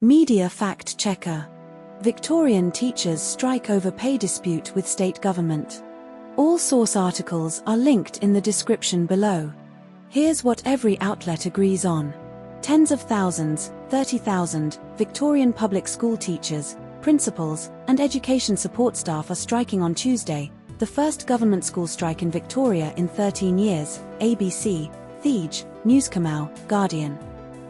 Media fact checker. Victorian teachers strike over pay dispute with state government. All source articles are linked in the description below. Here's what every outlet agrees on. Tens of thousands, 30,000, Victorian public school teachers, principals, and education support staff are striking on Tuesday, the first government school strike in Victoria in 13 years, ABC, Thij, Newscamau, Guardian.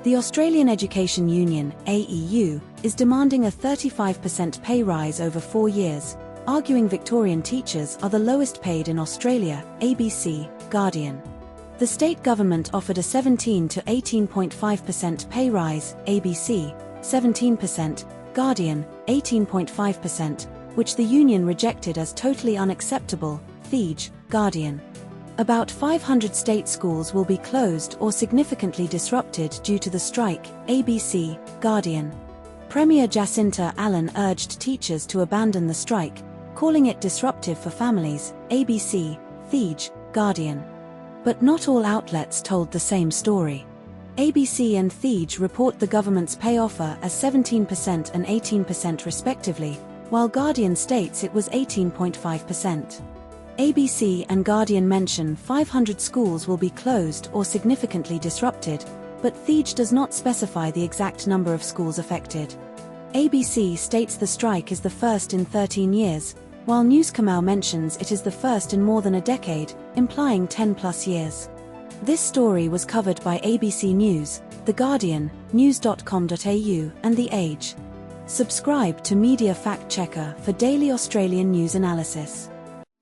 The Australian Education Union, AEU, is demanding a 35% pay rise over 4 years, arguing Victorian teachers are the lowest paid in Australia, ABC, Guardian. The state government offered a 17 to 18.5% pay rise, ABC, 17%, Guardian, 18.5%, which the union rejected as totally unacceptable, Thij, Guardian. About 500 state schools will be closed or significantly disrupted due to the strike, ABC, Guardian. Premier Jacinta Allen urged teachers to abandon the strike, calling it disruptive for families, ABC, Thij, Guardian. But not all outlets told the same story. ABC and Thij report the government's pay offer as 17% and 18% respectively, while Guardian states it was 18.5%. ABC and Guardian mention 500 schools will be closed or significantly disrupted, but Thij does not specify the exact number of schools affected. ABC states the strike is the first in 13 years, while Newscamau mentions it is the first in more than a decade, implying 10+ years. This story was covered by ABC News, The Guardian, news.com.au, and The Age. Subscribe to Media Fact Checker for daily Australian news analysis.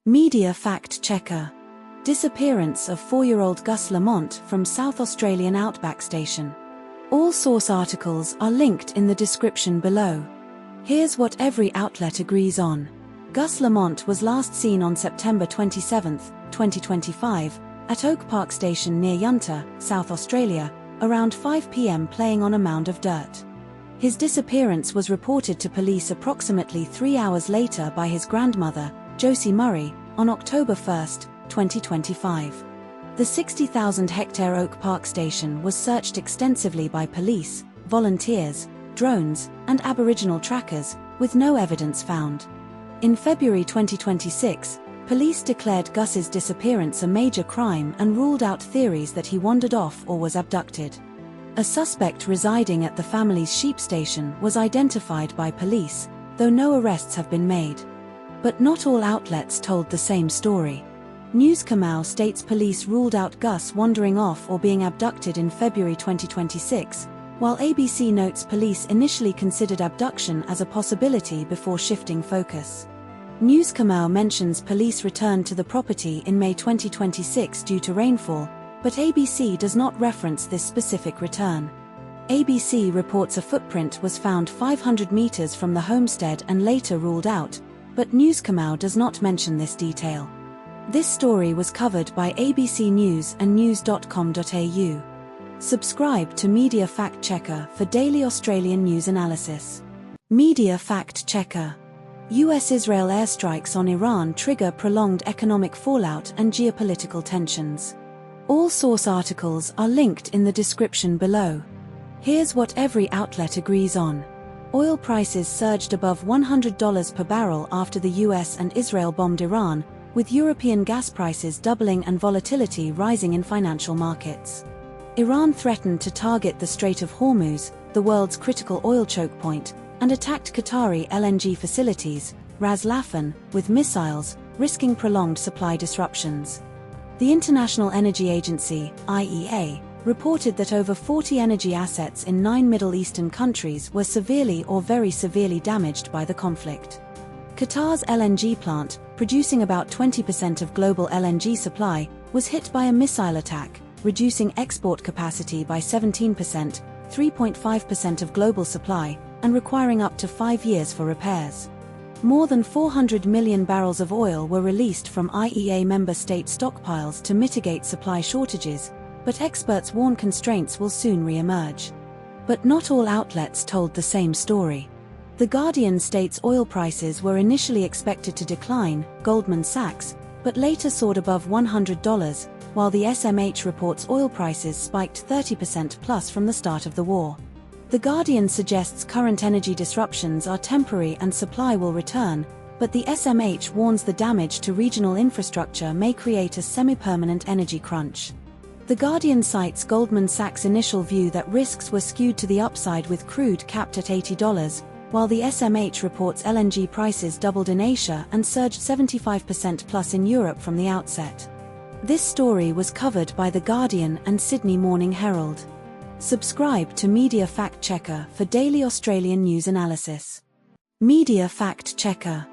Media fact checker. Disappearance of 4-year-old Gus Lamont from South Australian Outback Station. All source articles are linked in the description below. Here's what every outlet agrees on. Gus Lamont was last seen on September 27, 2025, at Oak Park Station near Yunta, South Australia, around 5 p.m. playing on a mound of dirt. His disappearance was reported to police approximately 3 hours later by his grandmother, Josie Murray, on October 1, 2025. The 60,000-hectare Oak Park Station was searched extensively by police, volunteers, drones, and Aboriginal trackers, with no evidence found. In February 2026, police declared Gus's disappearance a major crime and ruled out theories that he wandered off or was abducted. A suspect residing at the family's sheep station was identified by police, though no arrests have been made. But not all outlets told the same story. Newscamau states police ruled out Gus wandering off or being abducted in February 2026, while ABC notes police initially considered abduction as a possibility before shifting focus. Newscamau mentions police returned to the property in May 2026 due to rainfall, but ABC does not reference this specific return. ABC reports a footprint was found 500 meters from the homestead and later ruled out, but Newscamau does not mention this detail. This story was covered by ABC News and news.com.au. Subscribe to Media Fact Checker for daily Australian news analysis. Media Fact Checker. US-Israel airstrikes on Iran trigger prolonged economic fallout and geopolitical tensions. All source articles are linked in the description below. Here's what every outlet agrees on. Oil prices surged above $100 per barrel after the US and Israel bombed Iran, with European gas prices doubling and volatility rising in financial markets. Iran threatened to target the Strait of Hormuz, the world's critical oil choke point, and attacked Qatari LNG facilities, Ras Laffan, with missiles, risking prolonged supply disruptions. The International Energy Agency, IEA, reported that over 40 energy assets in 9 Middle Eastern countries were severely or very severely damaged by the conflict. Qatar's LNG plant, producing about 20% of global LNG supply, was hit by a missile attack, reducing export capacity by 17%, 3.5% of global supply, and requiring up to 5 years for repairs. More than 400 million barrels of oil were released from IEA member state stockpiles to mitigate supply shortages, but experts warn constraints will soon re-emerge. But not all outlets told the same story. The Guardian states oil prices were initially expected to decline, Goldman Sachs, but later soared above $100, while the SMH reports oil prices spiked 30% plus from the start of the war. The Guardian suggests current energy disruptions are temporary and supply will return, but the SMH warns the damage to regional infrastructure may create a semi-permanent energy crunch. The Guardian cites Goldman Sachs' initial view that risks were skewed to the upside with crude capped at $80, while the SMH reports LNG prices doubled in Asia and surged 75% plus in Europe from the outset. This story was covered by The Guardian and Sydney Morning Herald. Subscribe to Media Fact Checker for daily Australian news analysis. Media Fact Checker.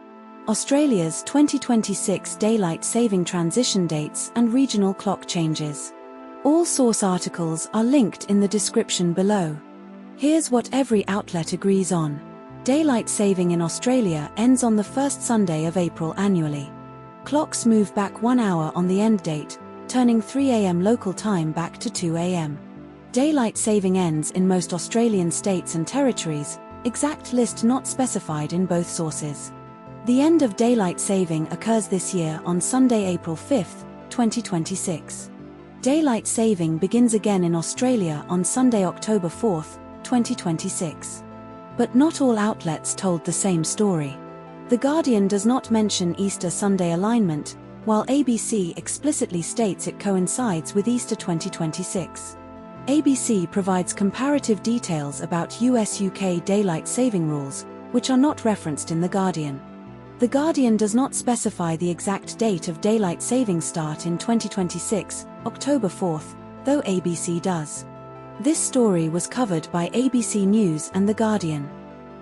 Australia's 2026 daylight saving transition dates and regional clock changes. All source articles are linked in the description below. Here's what every outlet agrees on. Daylight saving in Australia ends on the first Sunday of April annually. Clocks move back 1 hour on the end date, turning 3 a.m. local time back to 2 a.m. Daylight saving ends in most Australian states and territories, exact list not specified in both sources. The end of daylight saving occurs this year on Sunday, April 5, 2026. Daylight saving begins again in Australia on Sunday, October 4, 2026. But not all outlets told the same story. The Guardian does not mention Easter Sunday alignment, while ABC explicitly states it coincides with Easter 2026. ABC provides comparative details about US-UK daylight saving rules, which are not referenced in The Guardian. The Guardian does not specify the exact date of daylight saving start in 2026, October 4, though ABC does. This story was covered by ABC News and The Guardian.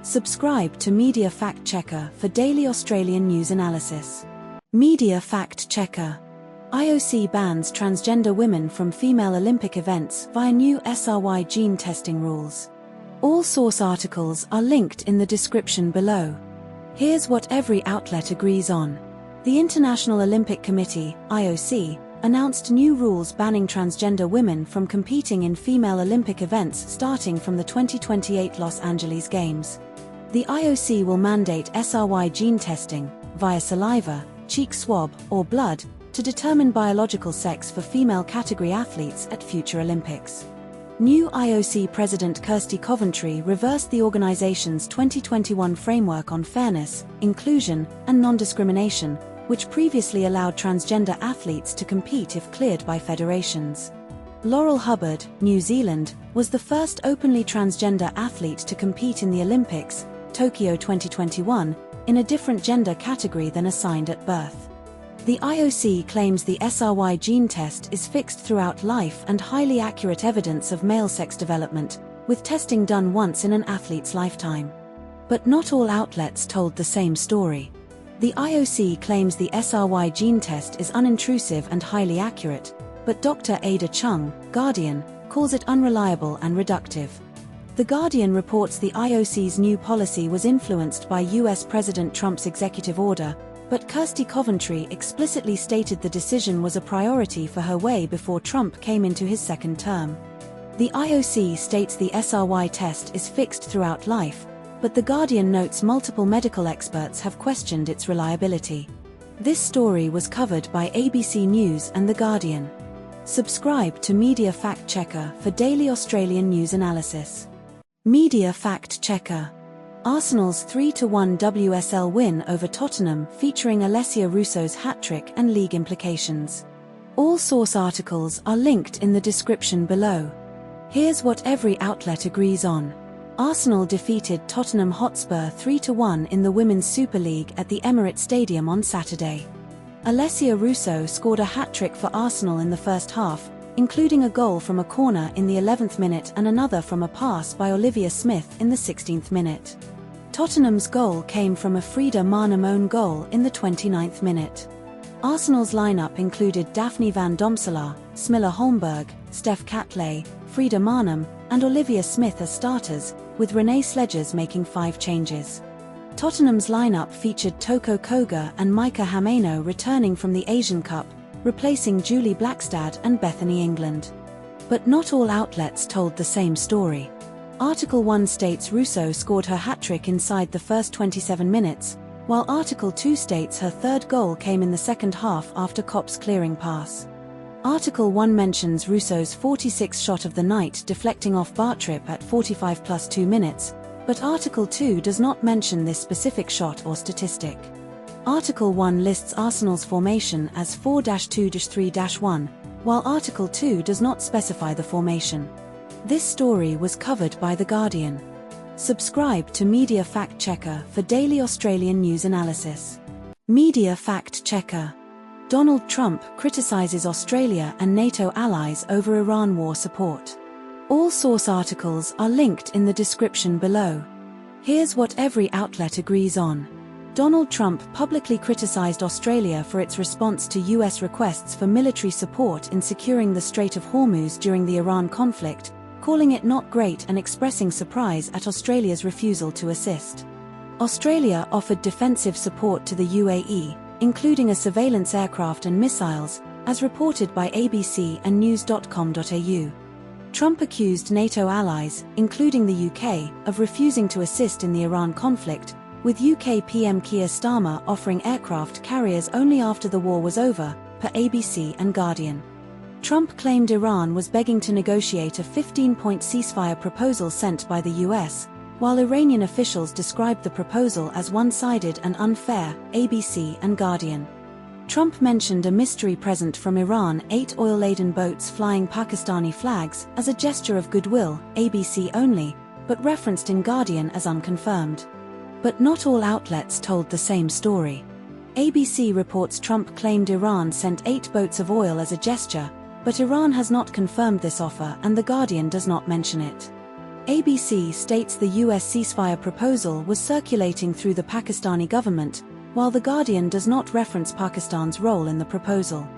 Subscribe to Media Fact Checker for daily Australian news analysis. Media Fact Checker. IOC bans transgender women from female Olympic events via new SRY gene testing rules. All source articles are linked in the description below. Here's what every outlet agrees on. The International Olympic Committee, IOC, announced new rules banning transgender women from competing in female Olympic events starting from the 2028 Los Angeles Games. The IOC will mandate SRY gene testing, via saliva, cheek swab, or blood, to determine biological sex for female category athletes at future Olympics. New IOC President Kirsty Coventry reversed the organization's 2021 framework on fairness, inclusion, and non-discrimination, which previously allowed transgender athletes to compete if cleared by federations. Laurel Hubbard, New Zealand, was the first openly transgender athlete to compete in the Olympics, Tokyo 2021, in a different gender category than assigned at birth. The IOC claims the SRY gene test is fixed throughout life and highly accurate evidence of male sex development, with testing done once in an athlete's lifetime. But not all outlets told the same story. The IOC claims the SRY gene test is unintrusive and highly accurate, but Dr. Ada Chung, Guardian, calls it unreliable and reductive. The Guardian reports the IOC's new policy was influenced by US President Trump's executive order, but Kirsty Coventry explicitly stated the decision was a priority for her way before Trump came into his second term. The IOC states the SRY test is fixed throughout life, but The Guardian notes multiple medical experts have questioned its reliability. This story was covered by ABC News and The Guardian. Subscribe to Media Fact Checker for daily Australian news analysis. Media Fact Checker. Arsenal's 3-1 WSL win over Tottenham featuring Alessia Russo's hat-trick and league implications. All source articles are linked in the description below. Here's what every outlet agrees on. Arsenal defeated Tottenham Hotspur 3-1 in the Women's Super League at the Emirates Stadium on Saturday. Alessia Russo scored a hat-trick for Arsenal in the first half, including a goal from a corner in the 11th minute and another from a pass by Olivia Smith in the 16th minute. Tottenham's goal came from a Frida Maanum own goal in the 29th minute. Arsenal's lineup included Daphne van Domselaar, Smilla Holmberg, Steph Catley, Frida Maanum, and Olivia Smith as starters, with Renee Sledgers making 5 changes. Tottenham's lineup featured Toko Koga and Micah Hameno returning from the Asian Cup, replacing Julie Blackstad and Bethany England. But not all outlets told the same story. Article 1 states Russo scored her hat-trick inside the first 27 minutes, while Article 2 states her third goal came in the second half after Kopp's clearing pass. Article 1 mentions Russo's 46th shot of the night deflecting off Bartrip at 45+2 minutes, but Article 2 does not mention this specific shot or statistic. Article 1 lists Arsenal's formation as 4-2-3-1, while Article 2 does not specify the formation. This story was covered by The Guardian. Subscribe to Media Fact Checker for daily Australian news analysis. Media Fact Checker. Donald Trump criticizes Australia and NATO allies over Iran war support. All source articles are linked in the description below. Here's what every outlet agrees on. Donald Trump publicly criticized Australia for its response to US requests for military support in securing the Strait of Hormuz during the Iran conflict, calling it not great and expressing surprise at Australia's refusal to assist. Australia offered defensive support to the UAE, including a surveillance aircraft and missiles, as reported by ABC and news.com.au. Trump accused NATO allies, including the UK, of refusing to assist in the Iran conflict, with UK PM Keir Starmer offering aircraft carriers only after the war was over, per ABC and Guardian. Trump claimed Iran was begging to negotiate a 15-point ceasefire proposal sent by the US, while Iranian officials described the proposal as one-sided and unfair, ABC and Guardian. Trump mentioned a mystery present from Iran, 8 oil-laden boats flying Pakistani flags, as a gesture of goodwill, ABC only, but referenced in Guardian as unconfirmed. But not all outlets told the same story. ABC reports Trump claimed Iran sent 8 boats of oil as a gesture, but Iran has not confirmed this offer and The Guardian does not mention it. ABC states the US ceasefire proposal was circulating through the Pakistani government, while The Guardian does not reference Pakistan's role in the proposal.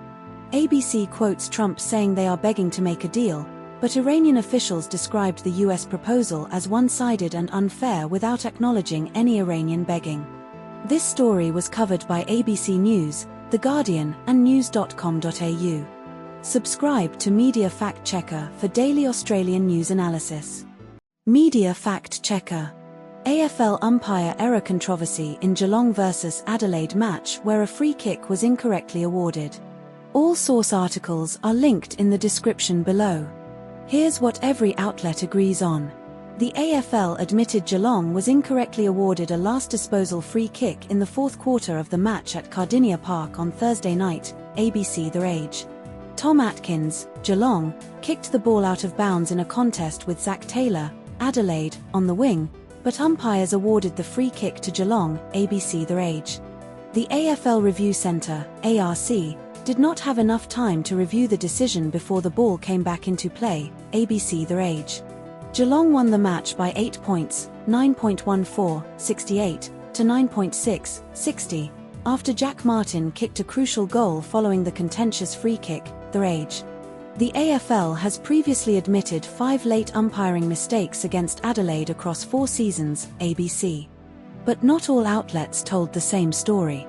ABC quotes Trump saying they are begging to make a deal, but Iranian officials described the US proposal as one-sided and unfair without acknowledging any Iranian begging. This story was covered by ABC News, The Guardian, and news.com.au. Subscribe to Media Fact Checker for daily Australian news analysis. Media Fact Checker. AFL umpire error controversy in Geelong vs Adelaide match where a free kick was incorrectly awarded. All source articles are linked in the description below. Here's what every outlet agrees on. The AFL admitted Geelong was incorrectly awarded a last disposal free kick in the fourth quarter of the match at Cardinia Park on Thursday night, ABC The Age. Tom Atkins, Geelong, kicked the ball out of bounds in a contest with Zach Taylor, Adelaide, on the wing, but umpires awarded the free kick to Geelong, ABC The Age. The AFL Review Centre, ARC, did not have enough time to review the decision before the ball came back into play, ABC The Age. Geelong won the match by 8 points, 9.14, 68, to 9.6, 60, after Jack Martin kicked a crucial goal following the contentious free kick, The Age. The AFL has previously admitted 5 late umpiring mistakes against Adelaide across 4 seasons, ABC. But not all outlets told the same story.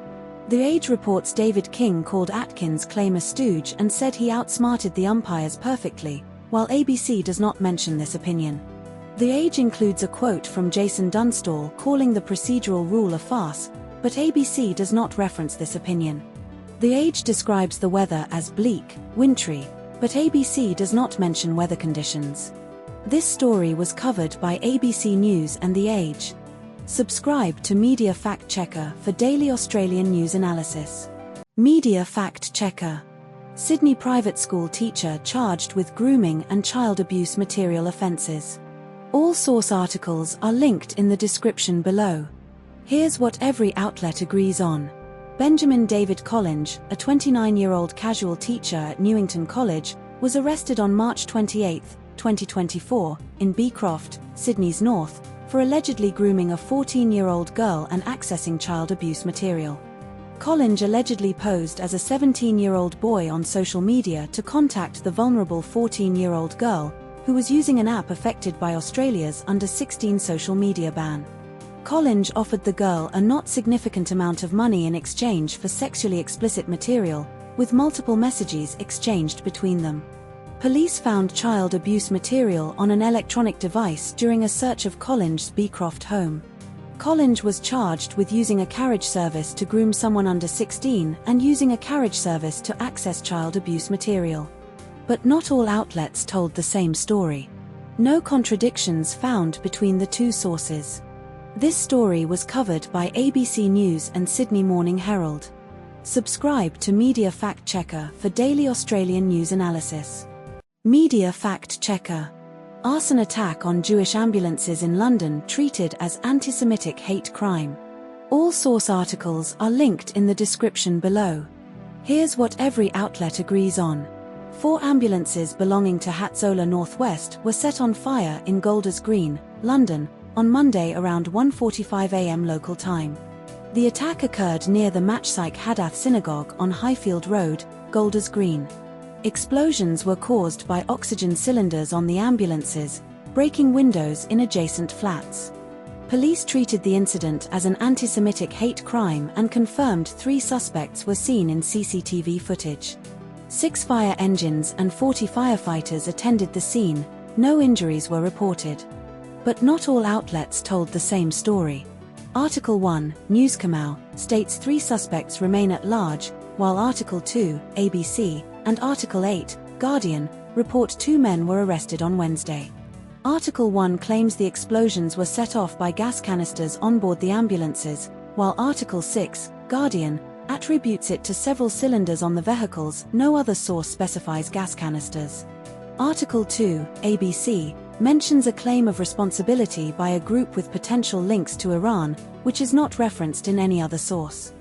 The Age reports David King called Atkins' claim a stooge and said he outsmarted the umpires perfectly, while ABC does not mention this opinion. The Age includes a quote from Jason Dunstall calling the procedural rule a farce, but ABC does not reference this opinion. The Age describes the weather as bleak, wintry, but ABC does not mention weather conditions. This story was covered by ABC News and The Age. Subscribe to Media Fact Checker for daily Australian news analysis. Media Fact Checker. Sydney private school teacher charged with grooming and child abuse material offences. All source articles are linked in the description below. Here's what every outlet agrees on. Benjamin David Collinge, a 29-year-old casual teacher at Newington College, was arrested on March 28, 2024, in Beecroft, Sydney's north, for allegedly grooming a 14-year-old girl and accessing child abuse material. Collinge allegedly posed as a 17-year-old boy on social media to contact the vulnerable 14-year-old girl, who was using an app affected by Australia's under-16 social media ban. Collinge offered the girl a not significant amount of money in exchange for sexually explicit material, with multiple messages exchanged between them. Police found child abuse material on an electronic device during a search of Collinge's Beecroft home. Collins was charged with using a carriage service to groom someone under 16 and using a carriage service to access child abuse material. But not all outlets told the same story. No contradictions found between the two sources. This story was covered by ABC News and Sydney Morning Herald. Subscribe to Media Fact Checker for daily Australian news analysis. Media Fact Checker. Arson attack on Jewish ambulances in London treated as anti-Semitic hate crime. All source articles are linked in the description below. Here's what every outlet agrees on. 4 ambulances belonging to Hatzola Northwest were set on fire in Golders Green, London, on Monday around 1:45 a.m. local time. The attack occurred near the Matchsike Hadath Synagogue on Highfield Road, Golders Green. Explosions were caused by oxygen cylinders on the ambulances, breaking windows in adjacent flats. Police treated the incident as an anti-Semitic hate crime and confirmed 3 suspects were seen in CCTV footage. 6 fire engines and 40 firefighters attended the scene. No injuries were reported. But not all outlets told the same story. Article 1, Newscamau, states 3 suspects remain at large, while Article 2, ABC, and Article 8, Guardian, report 2 men were arrested on Wednesday. Article 1 claims the explosions were set off by gas canisters on board the ambulances, while Article 6, Guardian, attributes it to several cylinders on the vehicles. No other source specifies gas canisters. Article 2, ABC, mentions a claim of responsibility by a group with potential links to Iran, which is not referenced in any other source.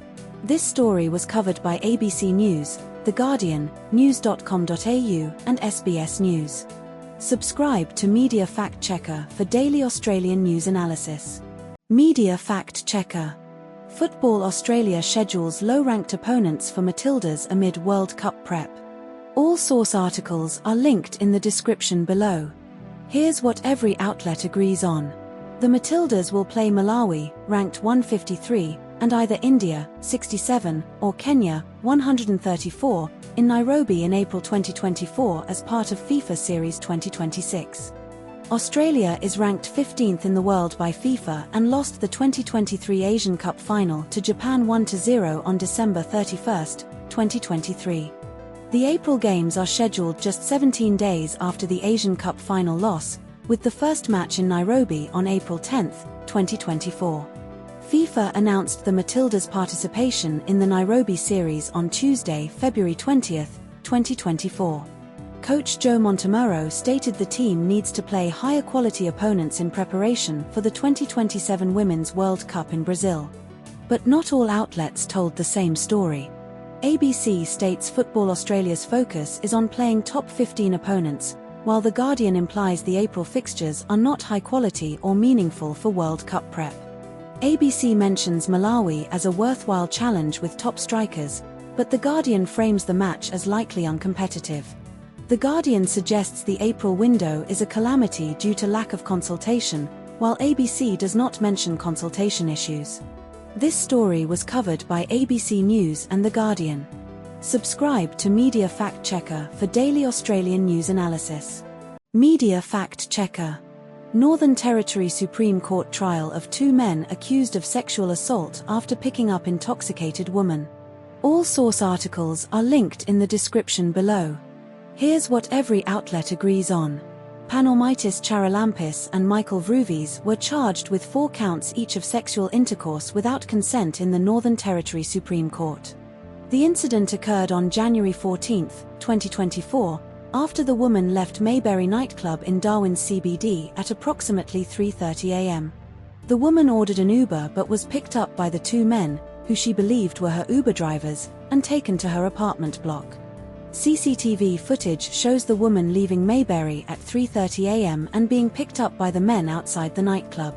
This story was covered by ABC News, The Guardian, news.com.au, and SBS News. Subscribe to Media Fact Checker for daily Australian news analysis. Media Fact Checker. Football Australia schedules low-ranked opponents for Matildas amid World Cup prep. All source articles are linked in the description below. Here's what every outlet agrees on. The Matildas will play Malawi, ranked 153, and either India, 67, or Kenya, 134, in Nairobi in April 2024 as part of FIFA Series 2026. Australia is ranked 15th in the world by FIFA and lost the 2023 Asian Cup final to Japan 1-0 on December 31, 2023. The April Games are scheduled just 17 days after the Asian Cup final loss, with the first match in Nairobi on April 10, 2024. FIFA announced the Matildas' participation in the Nairobi series on Tuesday, February 20, 2024. Coach Joe Montemurro stated the team needs to play higher quality opponents in preparation for the 2027 Women's World Cup in Brazil. But not all outlets told the same story. ABC states Football Australia's focus is on playing top 15 opponents, while The Guardian implies the April fixtures are not high quality or meaningful for World Cup prep. ABC mentions Malawi as a worthwhile challenge with top strikers, but The Guardian frames the match as likely uncompetitive. The Guardian suggests the April window is a calamity due to lack of consultation, while ABC does not mention consultation issues. This story was covered by ABC News and The Guardian. Subscribe to Media Fact Checker for daily Australian news analysis. Media Fact Checker. Northern Territory Supreme Court trial of 2 men accused of sexual assault after picking up intoxicated woman. All source articles are linked in the description below. Here's what every outlet agrees on. Panormitis Charalampis and Michael Vruvis were charged with 4 counts each of sexual intercourse without consent in the Northern Territory Supreme Court. The incident occurred on January 14, 2024, after the woman left Mayberry nightclub in Darwin's CBD at approximately 3:30 a.m. The woman ordered an Uber but was picked up by the 2 men, who she believed were her Uber drivers, and taken to her apartment block. CCTV footage shows the woman leaving Mayberry at 3:30 a.m. and being picked up by the men outside the nightclub.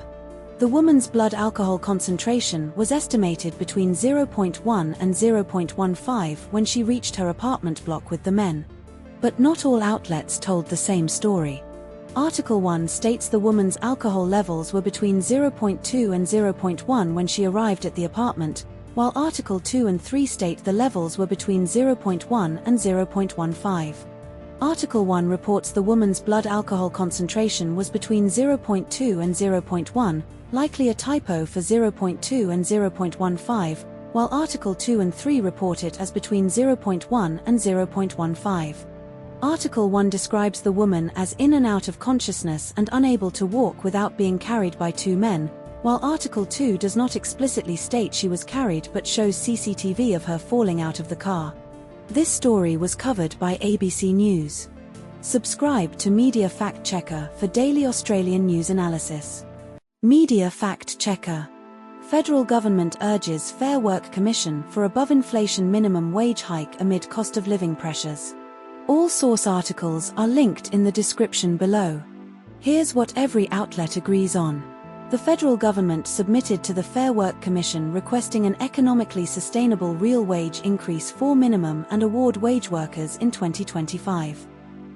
The woman's blood alcohol concentration was estimated between 0.1 and 0.15 when she reached her apartment block with the men. But not all outlets told the same story. Article 1 states the woman's alcohol levels were between 0.2 and 0.1 when she arrived at the apartment, while Article 2 and 3 state the levels were between 0.1 and 0.15. Article 1 reports the woman's blood alcohol concentration was between 0.2 and 0.1, likely a typo for 0.2 and 0.15, while Article 2 and 3 report it as between 0.1 and 0.15. Article 1 describes the woman as in and out of consciousness and unable to walk without being carried by two men, while Article 2 does not explicitly state she was carried but shows CCTV of her falling out of the car. This story was covered by ABC News. Subscribe to Media Fact Checker for daily Australian news analysis. Media Fact Checker. Federal government urges Fair Work Commission for above-inflation minimum wage hike amid cost of living pressures. All source articles are linked in the description below. Here's what every outlet agrees on. The federal government submitted to the Fair Work Commission requesting an economically sustainable real wage increase for minimum and award wage workers in 2025.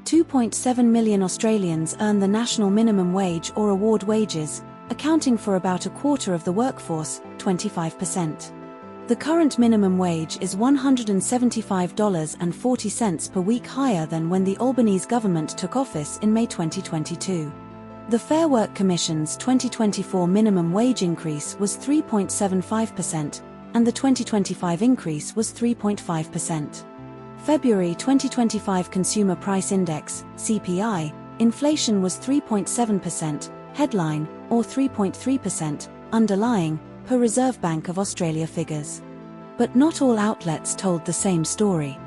2.7 million Australians earn the national minimum wage or award wages, accounting for about a quarter of the workforce, 25%. The current minimum wage is $175.40 per week, higher than when the Albanese government took office in May 2022. The Fair Work Commission's 2024 minimum wage increase was 3.75%, and the 2025 increase was 3.5%. February 2025 Consumer Price Index, CPI, inflation was 3.7%, headline, or 3.3%, underlying, per Reserve Bank of Australia figures. But not all outlets told the same story.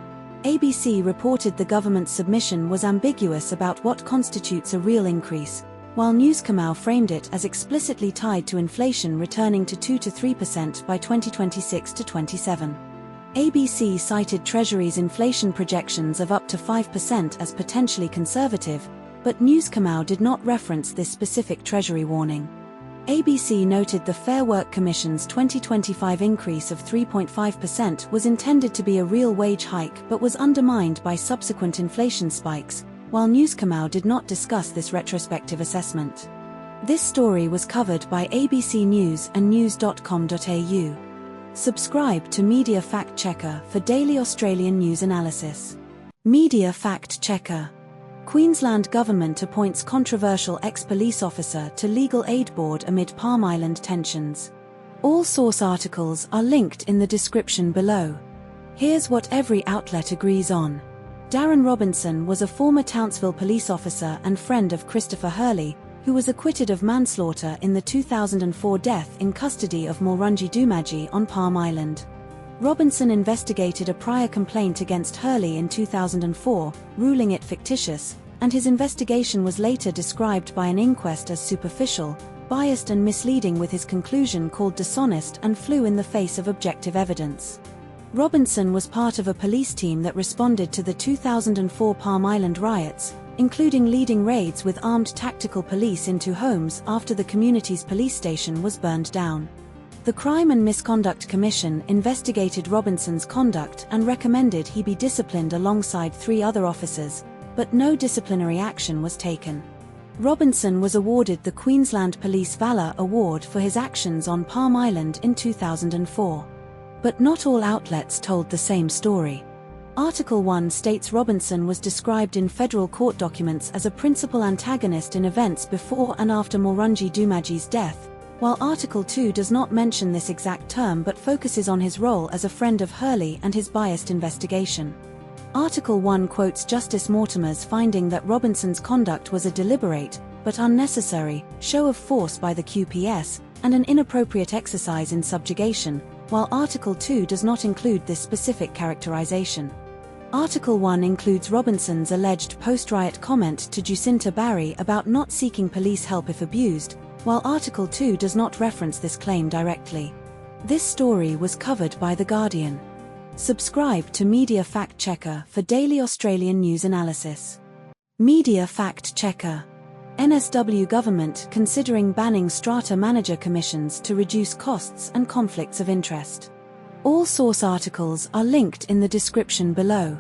ABC reported the government's submission was ambiguous about what constitutes a real increase, while Newscomau framed it as explicitly tied to inflation returning to 2 to 3% by 2026 to 27. ABC cited Treasury's inflation projections of up to 5% as potentially conservative, but Newscomau did not reference this specific Treasury warning. ABC noted the Fair Work Commission's 2025 increase of 3.5% was intended to be a real wage hike but was undermined by subsequent inflation spikes, while Newscomau did not discuss this retrospective assessment. This story was covered by ABC News and news.com.au. Subscribe to Media Fact Checker for daily Australian news analysis. Media Fact Checker. Queensland Government appoints controversial ex-police officer to Legal Aid Board amid Palm Island tensions. All source articles are linked in the description below. Here's what every outlet agrees on. Darren Robinson was a former Townsville police officer and friend of Christopher Hurley, who was acquitted of manslaughter in the 2004 death in custody of Mulrunji Doomadgee on Palm Island. Robinson investigated a prior complaint against Hurley in 2004, ruling it fictitious, and his investigation was later described by an inquest as superficial, biased and misleading, with his conclusion called dishonest and flew in the face of objective evidence. Robinson was part of a police team that responded to the 2004 Palm Island riots, including leading raids with armed tactical police into homes after the community's police station was burned down. The Crime and Misconduct Commission investigated Robinson's conduct and recommended he be disciplined alongside 3 other officers, but no disciplinary action was taken. Robinson was awarded the Queensland Police Valour Award for his actions on Palm Island in 2004. But not all outlets told the same story. Article 1 states Robinson was described in federal court documents as a principal antagonist in events before and after Mulrunji Doomadgee's death, while Article 2 does not mention this exact term but focuses on his role as a friend of Hurley and his biased investigation. Article 1 quotes Justice Mortimer's finding that Robinson's conduct was a deliberate, but unnecessary, show of force by the QPS, and an inappropriate exercise in subjugation, while Article 2 does not include this specific characterization. Article 1 includes Robinson's alleged post-riot comment to Jacinta Barry about not seeking police help if abused, while Article 2 does not reference this claim directly. This story was covered by The Guardian. Subscribe to Media Fact Checker for daily Australian news analysis. Media Fact Checker. NSW government considering banning strata manager commissions to reduce costs and conflicts of interest. All source articles are linked in the description below.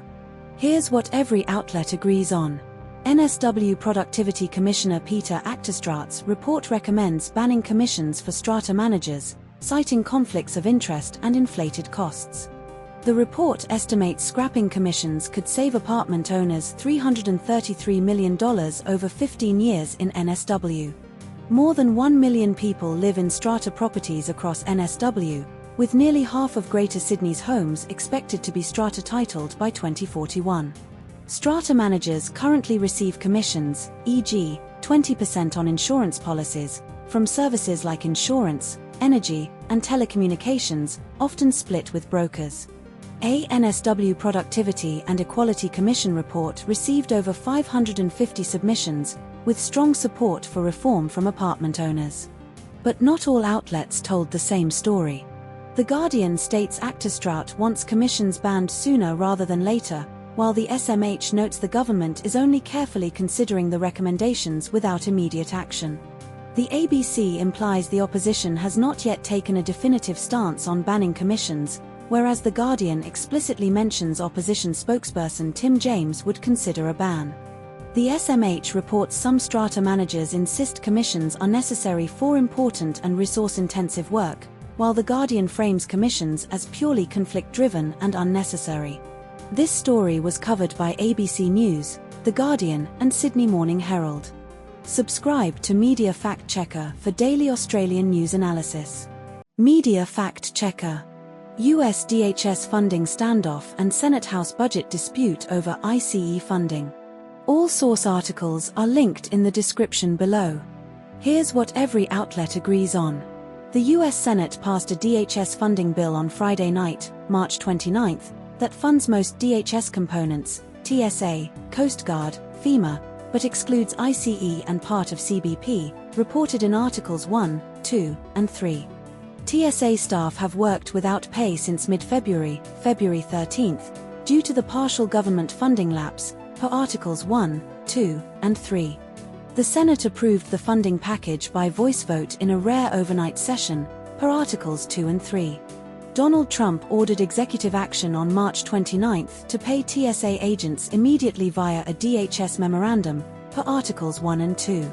Here's what every outlet agrees on. NSW Productivity Commissioner Peter Achterstraat's report recommends banning commissions for strata managers, citing conflicts of interest and inflated costs. The report estimates scrapping commissions could save apartment owners $333 million over 15 years in NSW. More than 1 million people live in strata properties across NSW, with nearly half of Greater Sydney's homes expected to be strata titled by 2041. Strata managers currently receive commissions, e.g., 20% on insurance policies, from services like insurance, energy, and telecommunications, often split with brokers. A NSW Productivity and Equality Commission report received over 550 submissions, with strong support for reform from apartment owners. But not all outlets told the same story. The Guardian states Actor Strout wants commissions banned sooner rather than later, while the SMH notes the government is only carefully considering the recommendations without immediate action. The ABC implies the opposition has not yet taken a definitive stance on banning commissions, whereas The Guardian explicitly mentions opposition spokesperson Tim James would consider a ban. The SMH reports some strata managers insist commissions are necessary for important and resource-intensive work, while The Guardian frames commissions as purely conflict-driven and unnecessary. This story was covered by ABC News, The Guardian, and Sydney Morning Herald. Subscribe to Media Fact Checker for daily Australian news analysis. Media Fact Checker. US DHS funding standoff and Senate House budget dispute over ICE funding. All source articles are linked in the description below. Here's what every outlet agrees on. The US Senate passed a DHS funding bill on Friday night, March 29th, that funds most DHS components, TSA, Coast Guard, FEMA, but excludes ICE and part of CBP, reported in Articles 1, 2, and 3. TSA staff have worked without pay since mid-February, February 13th, due to the partial government funding lapse, per Articles 1, 2, and 3. The Senate approved the funding package by voice vote in a rare overnight session, per Articles 2 and 3. Donald Trump ordered executive action on March 29 to pay TSA agents immediately via a DHS memorandum, per Articles 1 and 2.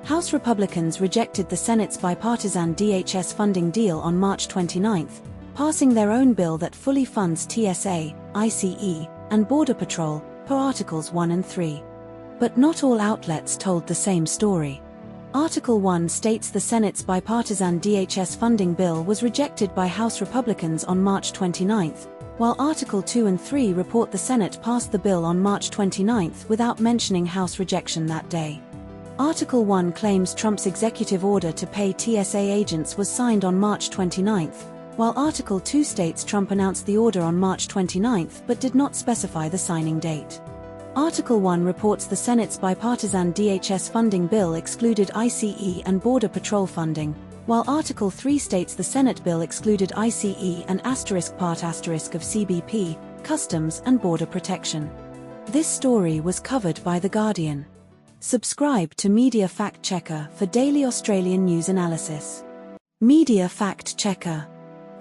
House Republicans rejected the Senate's bipartisan DHS funding deal on March 29, passing their own bill that fully funds TSA, ICE, and Border Patrol, per Articles 1 and 3. But not all outlets told the same story. Article 1 states the Senate's bipartisan DHS funding bill was rejected by House Republicans on March 29, while Article 2 and 3 report the Senate passed the bill on March 29 without mentioning House rejection that day. Article 1 claims Trump's executive order to pay TSA agents was signed on March 29, while Article 2 states Trump announced the order on March 29 but did not specify the signing date. Article 1 reports the Senate's bipartisan DHS funding bill excluded ICE and Border Patrol funding, while Article 3 states the Senate bill excluded ICE and *part* of CBP, Customs and Border Protection. This story was covered by The Guardian. Subscribe to Media Fact Checker for daily Australian news analysis. Media Fact Checker.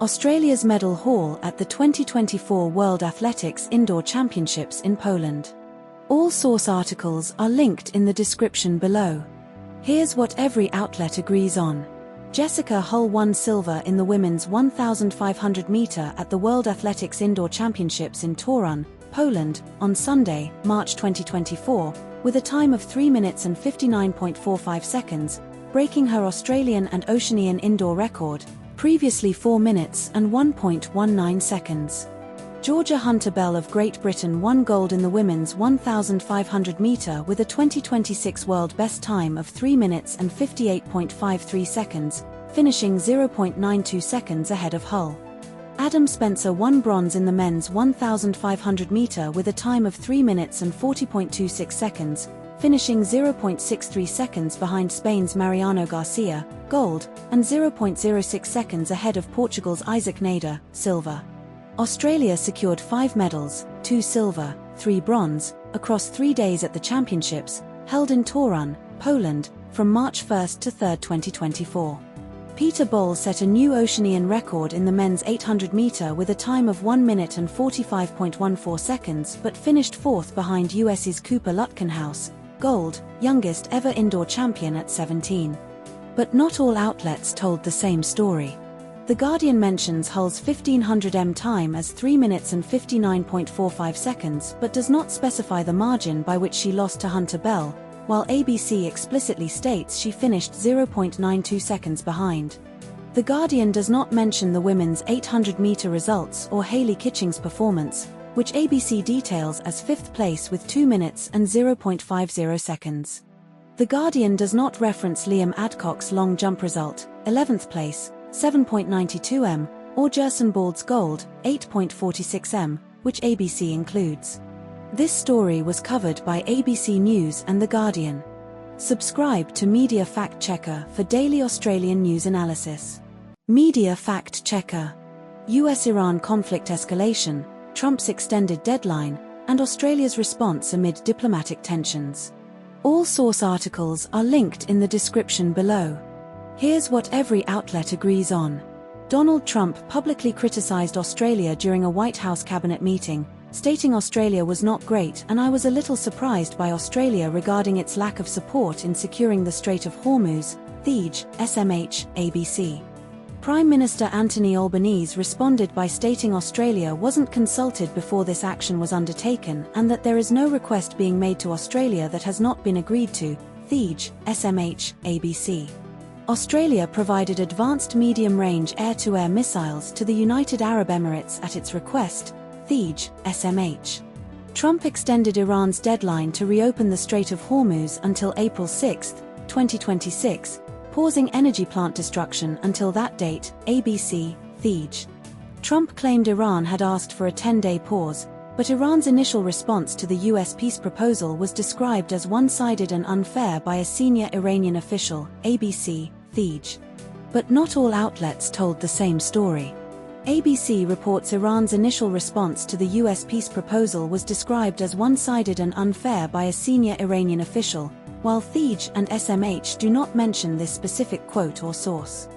Australia's medal haul at the 2024 World Athletics Indoor Championships in Poland. All source articles are linked in the description below. Here's what every outlet agrees on. Jessica Hull won silver in the women's 1,500 metre at the World Athletics Indoor Championships in Toruń, Poland, on Sunday, March 2024, with a time of 3 minutes and 59.45 seconds, breaking her Australian and Oceanian indoor record, previously 4 minutes and 1.19 seconds. Georgia Hunter-Bell of Great Britain won gold in the women's 1,500 metre with a 2026 world best time of 3 minutes and 58.53 seconds, finishing 0.92 seconds ahead of Hull. Adam Spencer won bronze in the men's 1,500 metre with a time of 3 minutes and 40.26 seconds, finishing 0.63 seconds behind Spain's Mariano Garcia, gold, and 0.06 seconds ahead of Portugal's Isaac Nader, silver. Australia secured 5 medals, 2 silver, 3 bronze, across 3 days at the championships, held in Toruń, Poland, from March 1 to 3, 2024. Peter Bol set a new Oceanian record in the men's 800 metre with a time of 1 minute and 45.14 seconds but finished 4th behind US's Cooper Lutkenhouse, gold, youngest ever indoor champion at 17. But not all outlets told the same story. The Guardian mentions Hull's 1500 m time as 3 minutes and 59.45 seconds but does not specify the margin by which she lost to Hunter Bell, while ABC explicitly states she finished 0.92 seconds behind. The Guardian does not mention the women's 800-meter results or Hayley Kitching's performance, which ABC details as 5th place with 2 minutes and 0.50 seconds. The Guardian does not reference Liam Adcock's long jump result, 11th place, 7.92 m, or Jerson Bald's gold, 8.46 m, which ABC includes. This story was covered by ABC News and The Guardian. Subscribe to Media Fact Checker for daily Australian news analysis. Media Fact Checker. US-Iran conflict escalation, Trump's extended deadline, and Australia's response amid diplomatic tensions. All source articles are linked in the description below. Here's what every outlet agrees on. Donald Trump publicly criticized Australia during a White House cabinet meeting, stating Australia was not great and I was a little surprised by Australia regarding its lack of support in securing the Strait of Hormuz, Thij, SMH, ABC. Prime Minister Anthony Albanese responded by stating Australia wasn't consulted before this action was undertaken and that there is no request being made to Australia that has not been agreed to, Thij, SMH, ABC. Australia provided advanced medium-range air-to-air missiles to the United Arab Emirates at its request, Thij, SMH. Trump extended Iran's deadline to reopen the Strait of Hormuz until April 6, 2026, pausing energy plant destruction until that date, ABC, Thij. Trump claimed Iran had asked for a 10-day pause, but Iran's initial response to the US peace proposal was described as one-sided and unfair by a senior Iranian official, ABC, Thij. But not all outlets told the same story. ABC reports Iran's initial response to the US peace proposal was described as one-sided and unfair by a senior Iranian official, while Thij and SMH do not mention this specific quote or source.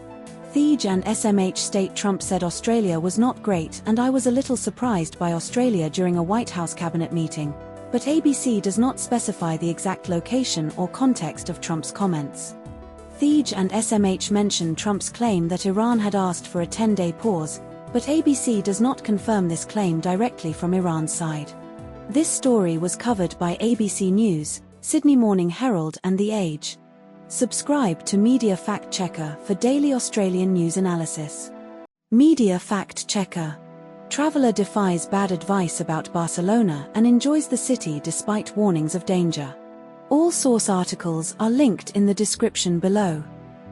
Thij and SMH state Trump said Australia was not great and I was a little surprised by Australia during a White House cabinet meeting, but ABC does not specify the exact location or context of Trump's comments. Thij and SMH mention Trump's claim that Iran had asked for a 10-day pause, but ABC does not confirm this claim directly from Iran's side. This story was covered by ABC News, Sydney Morning Herald and The Age. Subscribe to Media Fact Checker for daily Australian news analysis. Media Fact Checker. Traveller defies bad advice about Barcelona and enjoys the city despite warnings of danger. All source articles are linked in the description below.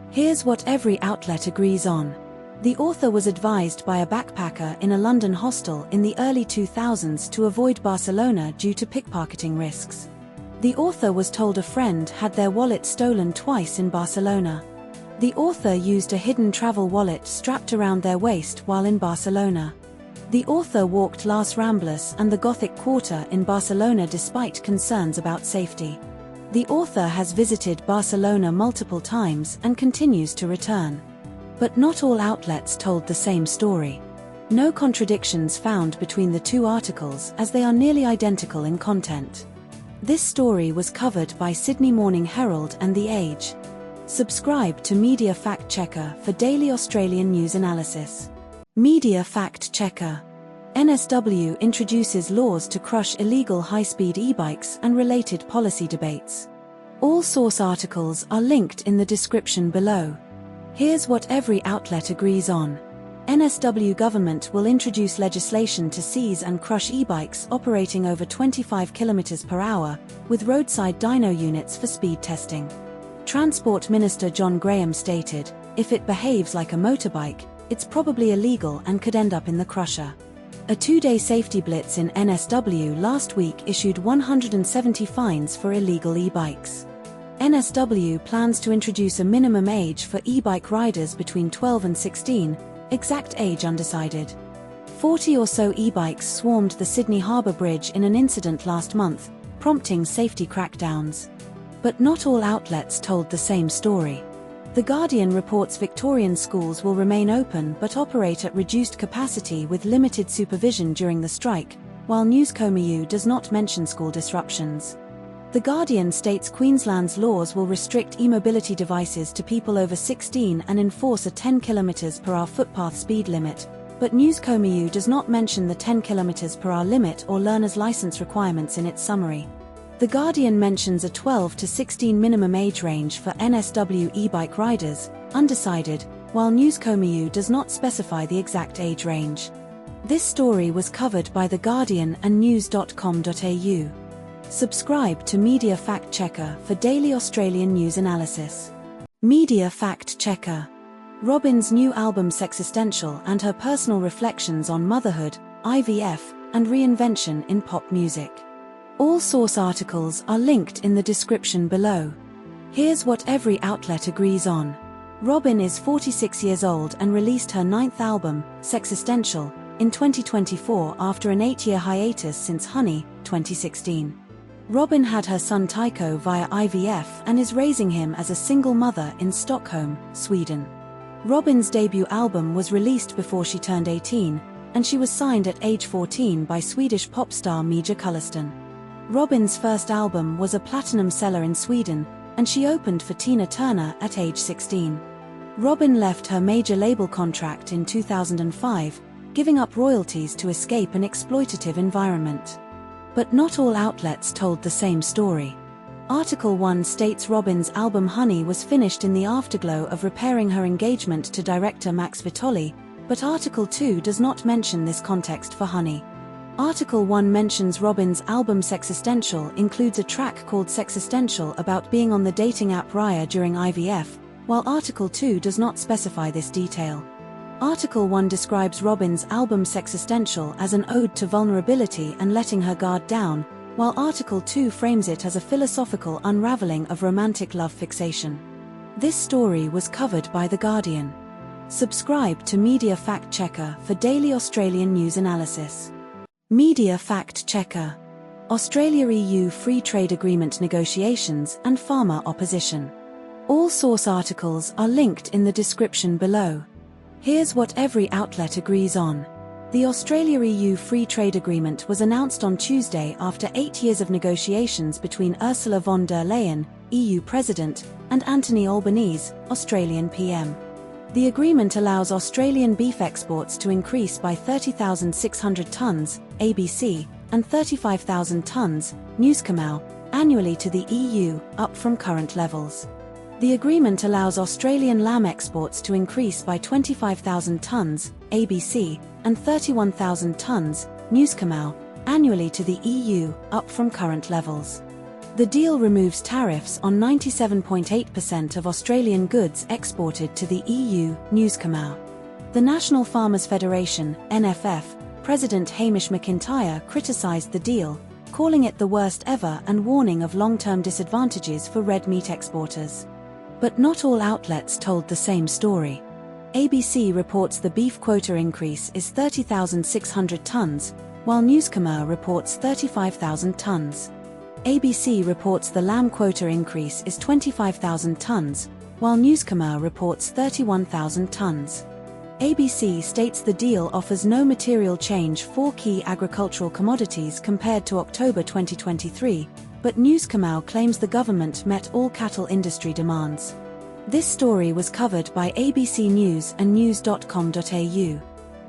Here's what every outlet agrees on. The author was advised by a backpacker in a London hostel in the early 2000s to avoid Barcelona due to pickpocketing risks. The author was told a friend had their wallet stolen twice in Barcelona. The author used a hidden travel wallet strapped around their waist while in Barcelona. The author walked Las Ramblas and the Gothic Quarter in Barcelona despite concerns about safety. The author has visited Barcelona multiple times and continues to return. But not all outlets told the same story. No contradictions found between the two articles as they are nearly identical in content. This story was covered by Sydney Morning Herald and The Age. Subscribe to Media Fact Checker for daily Australian news analysis. Media Fact Checker. NSW introduces laws to crush illegal high-speed e-bikes and related policy debates. All source articles are linked in the description below. Here's what every outlet agrees on. NSW government will introduce legislation to seize and crush e-bikes operating over 25 km per hour, with roadside dyno units for speed testing. Transport Minister John Graham stated, if it behaves like a motorbike, it's probably illegal and could end up in the crusher. A two-day safety blitz in NSW last week issued 170 fines for illegal e-bikes. NSW plans to introduce a minimum age for e-bike riders between 12 and 16, exact age undecided. 40 or so e-bikes swarmed the Sydney Harbour Bridge in an incident last month, prompting safety crackdowns. But not all outlets told the same story. The Guardian reports Victorian schools will remain open but operate at reduced capacity with limited supervision during the strike, while Newscomiu does not mention school disruptions. The Guardian states Queensland's laws will restrict e-mobility devices to people over 16 and enforce a 10 km/h footpath speed limit, but News.com.au does not mention the 10 km/h limit or learner's license requirements in its summary. The Guardian mentions a 12 to 16 minimum age range for NSW e-bike riders, undecided, while News.com.au does not specify the exact age range. This story was covered by The Guardian and news.com.au. Subscribe to Media Fact Checker for daily Australian news analysis. Media Fact Checker. Robyn's new album Sexistential and her personal reflections on motherhood, IVF, and reinvention in pop music. All source articles are linked in the description below. Here's what every outlet agrees on. Robyn is 46 years old and released her 9th album, Sexistential, in 2024 after an 8-year hiatus since Honey, 2016. Robyn had her son Tycho via IVF and is raising him as a single mother in Stockholm, Sweden. Robyn's debut album was released before she turned 18, and she was signed at age 14 by Swedish pop star Mija Kullsten. Robyn's first album was a platinum seller in Sweden, and she opened for Tina Turner at age 16. Robyn left her major label contract in 2005, giving up royalties to escape an exploitative environment. But not all outlets told the same story. Article 1 states Robyn's album Honey was finished in the afterglow of repairing her engagement to director Max Vitoli, but Article 2 does not mention this context for Honey. Article 1 mentions Robyn's album Sexistential includes a track called Sexistential about being on the dating app Raya during IVF, while Article 2 does not specify this detail. Article 1 describes Robyn's album Sexistential as an ode to vulnerability and letting her guard down, while Article 2 frames it as a philosophical unraveling of romantic love fixation. This story was covered by The Guardian. Subscribe to Media Fact Checker for daily Australian news analysis. Media Fact Checker. Australia-EU Free Trade Agreement negotiations and farmer opposition. All source articles are linked in the description below. Here's what every outlet agrees on. The Australia-EU Free Trade Agreement was announced on Tuesday after 8 years of negotiations between Ursula von der Leyen, EU President, and Anthony Albanese, Australian PM. The agreement allows Australian beef exports to increase by 30,600 tonnes, ABC, and 35,000 tonnes, Newscomau, annually to the EU, up from current levels. The agreement allows Australian lamb exports to increase by 25,000 tonnes, ABC, and 31,000 tonnes, Newscomau, annually to the EU, up from current levels. The deal removes tariffs on 97.8% of Australian goods exported to the EU, Newscomau. The National Farmers Federation, NFF, President Hamish McIntyre criticised the deal, calling it the worst ever and warning of long-term disadvantages for red meat exporters. But not all outlets told the same story. ABC reports the beef quota increase is 30,600 tonnes, while Newscomau reports 35,000 tonnes. ABC reports the lamb quota increase is 25,000 tonnes, while Newscomau reports 31,000 tonnes. ABC states the deal offers no material change for key agricultural commodities compared to October 2023, but Newscomau claims the government met all cattle industry demands. This story was covered by ABC News and news.com.au.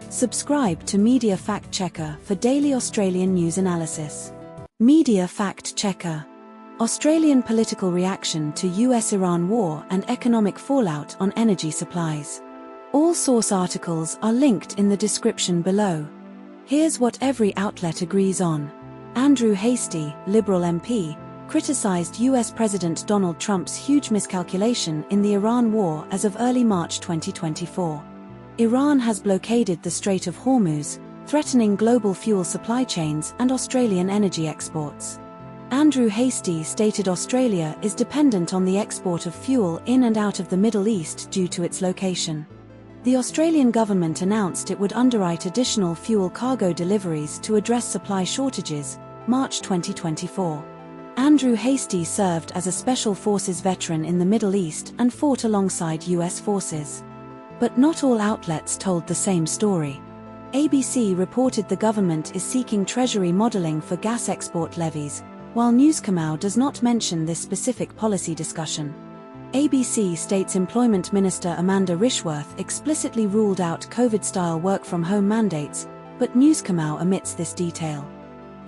Subscribe to Media Fact Checker for daily Australian news analysis. Media Fact Checker. Australian political reaction to US-Iran war and economic fallout on energy supplies. All source articles are linked in the description below. Here's what every outlet agrees on. Andrew Hastie, Liberal MP, criticised US President Donald Trump's huge miscalculation in the Iran war as of early March 2024. Iran has blockaded the Strait of Hormuz, threatening global fuel supply chains and Australian energy exports. Andrew Hastie stated Australia is dependent on the export of fuel in and out of the Middle East due to its location. The Australian government announced it would underwrite additional fuel cargo deliveries to address supply shortages, March 2024. Andrew Hastie served as a Special Forces veteran in the Middle East and fought alongside US forces. But not all outlets told the same story. ABC reported the government is seeking Treasury modelling for gas export levies, while Newscomau does not mention this specific policy discussion. ABC states Employment Minister Amanda Rishworth explicitly ruled out COVID-style work-from-home mandates, but Newscomau omits this detail.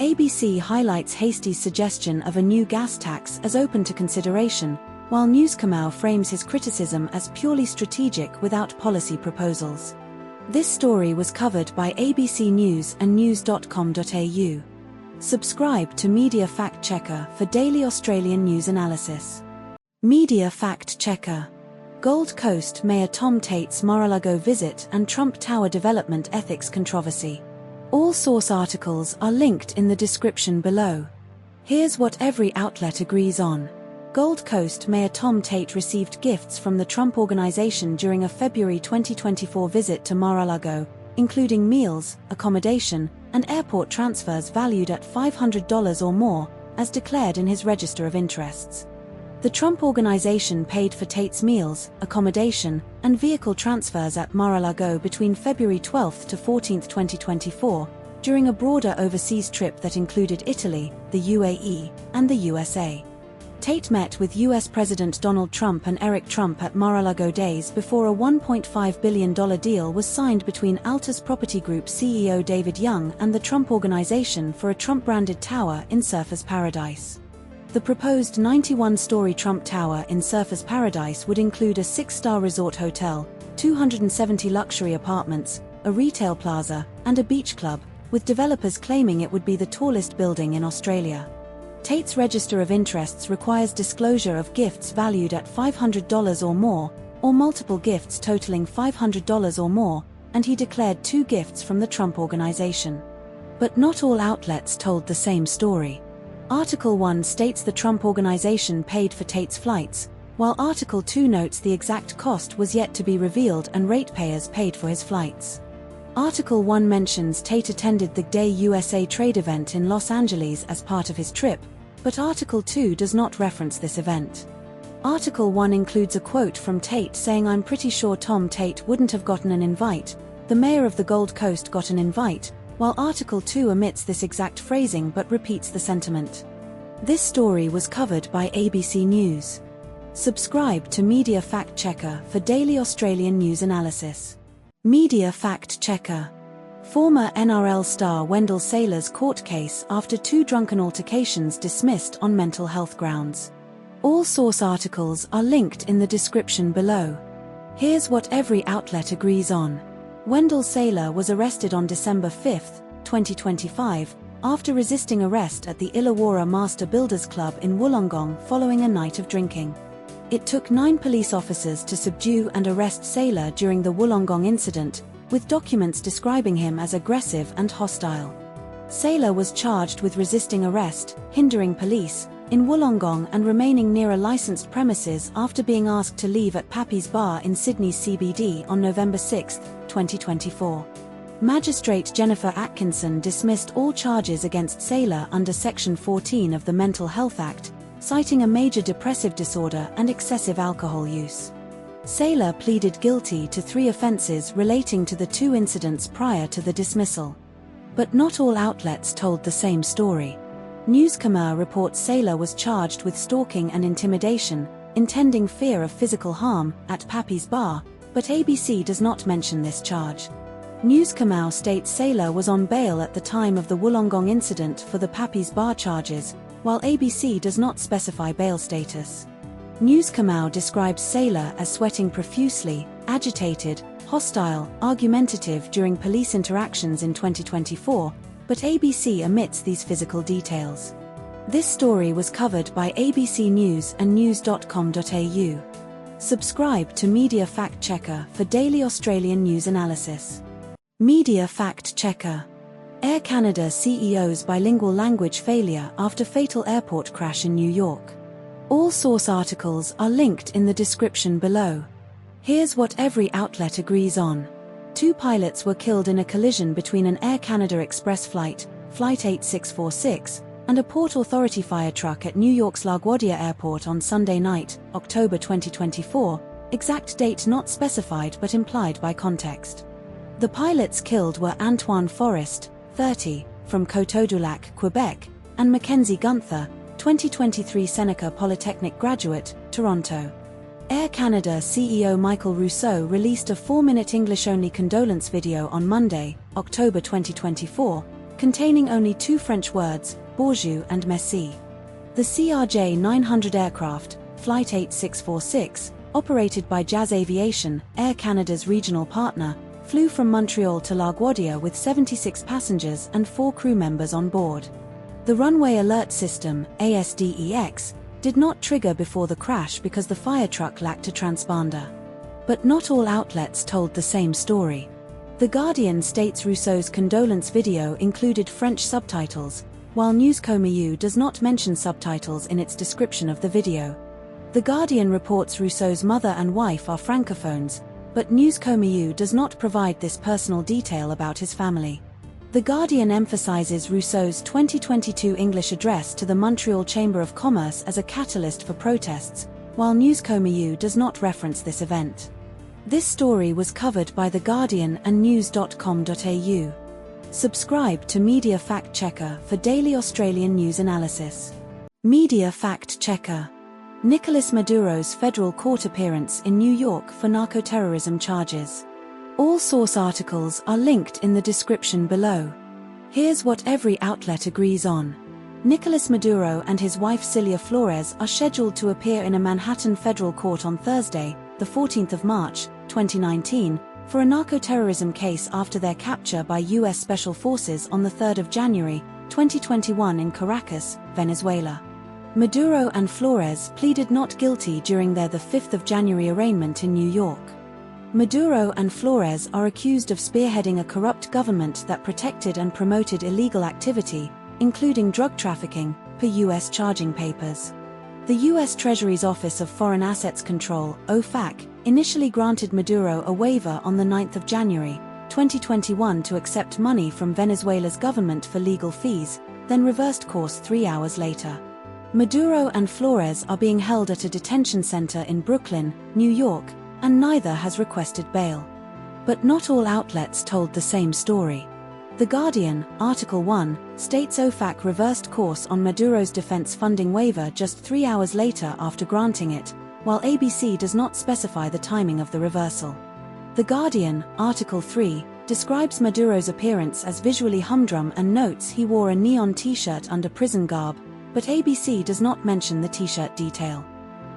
ABC highlights Hastie's suggestion of a new gas tax as open to consideration, while Newscomau frames his criticism as purely strategic without policy proposals. This story was covered by ABC News and news.com.au. Subscribe to Media Fact Checker for daily Australian news analysis. Media Fact Checker. Gold Coast Mayor Tom Tate's Mar-a-Lago visit and Trump Tower development ethics controversy. All source articles are linked in the description below. Here's what every outlet agrees on. Gold Coast Mayor Tom Tate received gifts from the Trump Organization during a February 2024 visit to Mar-a-Lago, including meals, accommodation, and airport transfers valued at $500 or more, as declared in his Register of Interests. The Trump Organization paid for Tate's meals, accommodation, and vehicle transfers at Mar-a-Lago between February 12 to 14, 2024, during a broader overseas trip that included Italy, the UAE, and the USA. Tate met with US President Donald Trump and Eric Trump at Mar-a-Lago days before a $1.5 billion deal was signed between Altus Property Group CEO David Young and the Trump Organization for a Trump-branded tower in Surfers Paradise. The proposed 91-story Trump Tower in Surfers Paradise would include a 6-star resort hotel, 270 luxury apartments, a retail plaza, and a beach club, with developers claiming it would be the tallest building in Australia. Tate's Register of Interests requires disclosure of gifts valued at $500 or more, or multiple gifts totaling $500 or more, and he declared 2 gifts from the Trump Organization. But not all outlets told the same story. Article 1 states the Trump Organization paid for Tate's flights, while Article 2 notes the exact cost was yet to be revealed and ratepayers paid for his flights. Article 1 mentions Tate attended the Day USA trade event in Los Angeles as part of his trip, but Article 2 does not reference this event. Article 1 includes a quote from Tate saying, "I'm pretty sure Tom Tate wouldn't have gotten an invite. The mayor of the Gold Coast got an invite," while Article 2 omits this exact phrasing but repeats the sentiment. This story was covered by ABC News. Subscribe to Media Fact Checker for daily Australian news analysis. Media Fact Checker. Former NRL star Wendell Saylor's court case after 2 drunken altercations dismissed on mental health grounds. All source articles are linked in the description below. Here's what every outlet agrees on. Wendell Saylor was arrested on December 5, 2025, after resisting arrest at the Illawarra Master Builders Club in Wollongong following a night of drinking. It took 9 police officers to subdue and arrest Saylor during the Wollongong incident, with documents describing him as aggressive and hostile. Saylor was charged with resisting arrest, hindering police, in Wollongong and remaining near a licensed premises after being asked to leave at Pappy's Bar in Sydney's CBD on November 6, 2024. Magistrate Jennifer Atkinson dismissed all charges against Saylor under Section 14 of the Mental Health Act, citing a major depressive disorder and excessive alcohol use. Saylor pleaded guilty to 3 offences relating to the 2 incidents prior to the dismissal. But not all outlets told the same story. Newscomau reports Saylor was charged with stalking and intimidation, intending fear of physical harm, at Pappy's Bar, but ABC does not mention this charge. Newscomau states Saylor was on bail at the time of the Wollongong incident for the Pappy's Bar charges, while ABC does not specify bail status. Newscomau describes Saylor as sweating profusely, agitated, hostile, argumentative during police interactions in 2024, but ABC omits these physical details. This story was covered by ABC News and news.com.au. Subscribe to Media Fact Checker for daily Australian news analysis. Media Fact Checker. Air Canada CEO's bilingual language failure after fatal airport crash in New York. All source articles are linked in the description below. Here's what every outlet agrees on. 2 pilots were killed in a collision between an Air Canada Express flight, Flight 8646, and a Port Authority fire truck at New York's LaGuardia Airport on Sunday night, October 2024, exact date not specified but implied by context. The pilots killed were Antoine Forrest, 30, from Coteau-du-Lac, Quebec, and Mackenzie Gunther, 2023 Seneca Polytechnic graduate, Toronto. Air Canada CEO Michael Rousseau released a 4-minute English-only condolence video on Monday, October 2024, containing only 2 French words, bonjour and merci. The CRJ-900 aircraft, Flight 8646, operated by Jazz Aviation, Air Canada's regional partner, flew from Montreal to LaGuardia with 76 passengers and 4 crew members on board. The Runway Alert System, ASDEX, did not trigger before the crash because the fire truck lacked a transponder. But not all outlets told the same story. The Guardian states Rousseau's condolence video included French subtitles, while News Comieux does not mention subtitles in its description of the video. The Guardian reports Rousseau's mother and wife are francophones, but News Comieux does not provide this personal detail about his family. The Guardian emphasizes Rousseau's 2022 English address to the Montreal Chamber of Commerce as a catalyst for protests, while News Comieux does not reference this event. This story was covered by The Guardian and news.com.au. Subscribe to Media Fact Checker for daily Australian news analysis. Media Fact Checker. Nicolas Maduro's federal court appearance in New York for narco-terrorism charges. All source articles are linked in the description below. Here's what every outlet agrees on. Nicolas Maduro and his wife Cilia Flores are scheduled to appear in a Manhattan federal court on Thursday, the 14th of March, 2019, for a narco-terrorism case after their capture by U.S. Special Forces on the 3rd of January, 2021 in Caracas, Venezuela. Maduro and Flores pleaded not guilty during their 5th of January arraignment in New York. Maduro and Flores are accused of spearheading a corrupt government that protected and promoted illegal activity, including drug trafficking, per U.S. charging papers. The U.S. Treasury's Office of Foreign Assets Control, OFAC, initially granted Maduro a waiver on the 9th of January, 2021 to accept money from Venezuela's government for legal fees, then reversed course 3 hours later. Maduro and Flores are being held at a detention center in Brooklyn, New York, and neither has requested bail. But not all outlets told the same story. The Guardian, Article 1, states OFAC reversed course on Maduro's defense funding waiver just 3 hours later after granting it, while ABC does not specify the timing of the reversal. The Guardian, Article 3, describes Maduro's appearance as visually humdrum and notes he wore a neon t-shirt under prison garb, but ABC does not mention the t-shirt detail.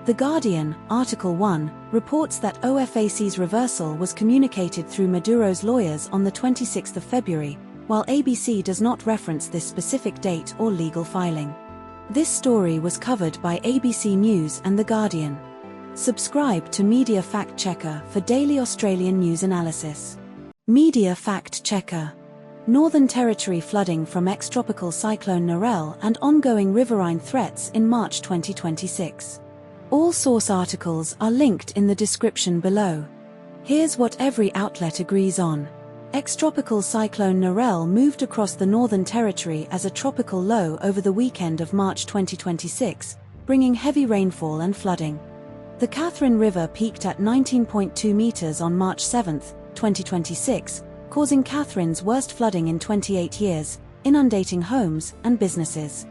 The Guardian, Article 1, reports that OFAC's reversal was communicated through Maduro's lawyers on the 26th of February, while ABC does not reference this specific date or legal filing. This story was covered by ABC News and The Guardian. Subscribe to Media Fact Checker for daily Australian news analysis. Media Fact Checker. Northern Territory flooding from ex-tropical cyclone Narelle and ongoing riverine threats in March 2026. All source articles are linked in the description below. Here's what every outlet agrees on. Ex-tropical cyclone Narelle moved across the Northern Territory as a tropical low over the weekend of March 2026, bringing heavy rainfall and flooding. The Catherine River peaked at 19.2 meters on March 7, 2026, causing Catherine's worst flooding in 28 years, inundating homes and businesses.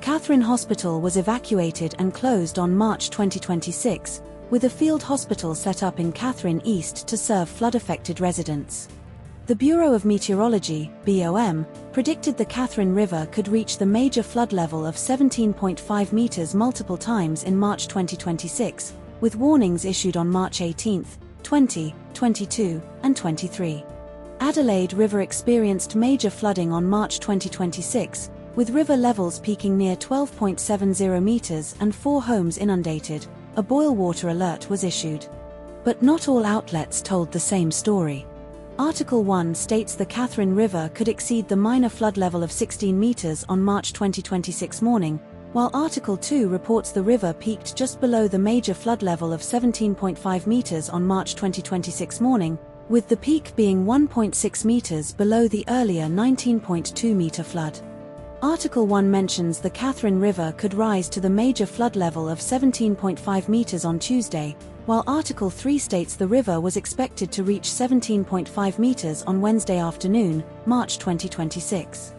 Catherine Hospital was evacuated and closed on March 2026, with a field hospital set up in Catherine East to serve flood-affected residents. The Bureau of Meteorology, BOM, predicted the Catherine River could reach the major flood level of 17.5 meters multiple times in March 2026, with warnings issued on March 18, 20, 22, and 23. Adelaide River experienced major flooding on March 2026, with river levels peaking near 12.70 meters and 4 homes inundated. A boil water alert was issued. But not all outlets told the same story. Article 1 states the Catherine River could exceed the minor flood level of 16 meters on March 2026 morning, while Article 2 reports the river peaked just below the major flood level of 17.5 meters on March 2026 morning, with the peak being 1.6 meters below the earlier 19.2 meter flood. Article 1 mentions the Catherine River could rise to the major flood level of 17.5 meters on Tuesday, while Article 3 states the river was expected to reach 17.5 meters on Wednesday afternoon, March 2026.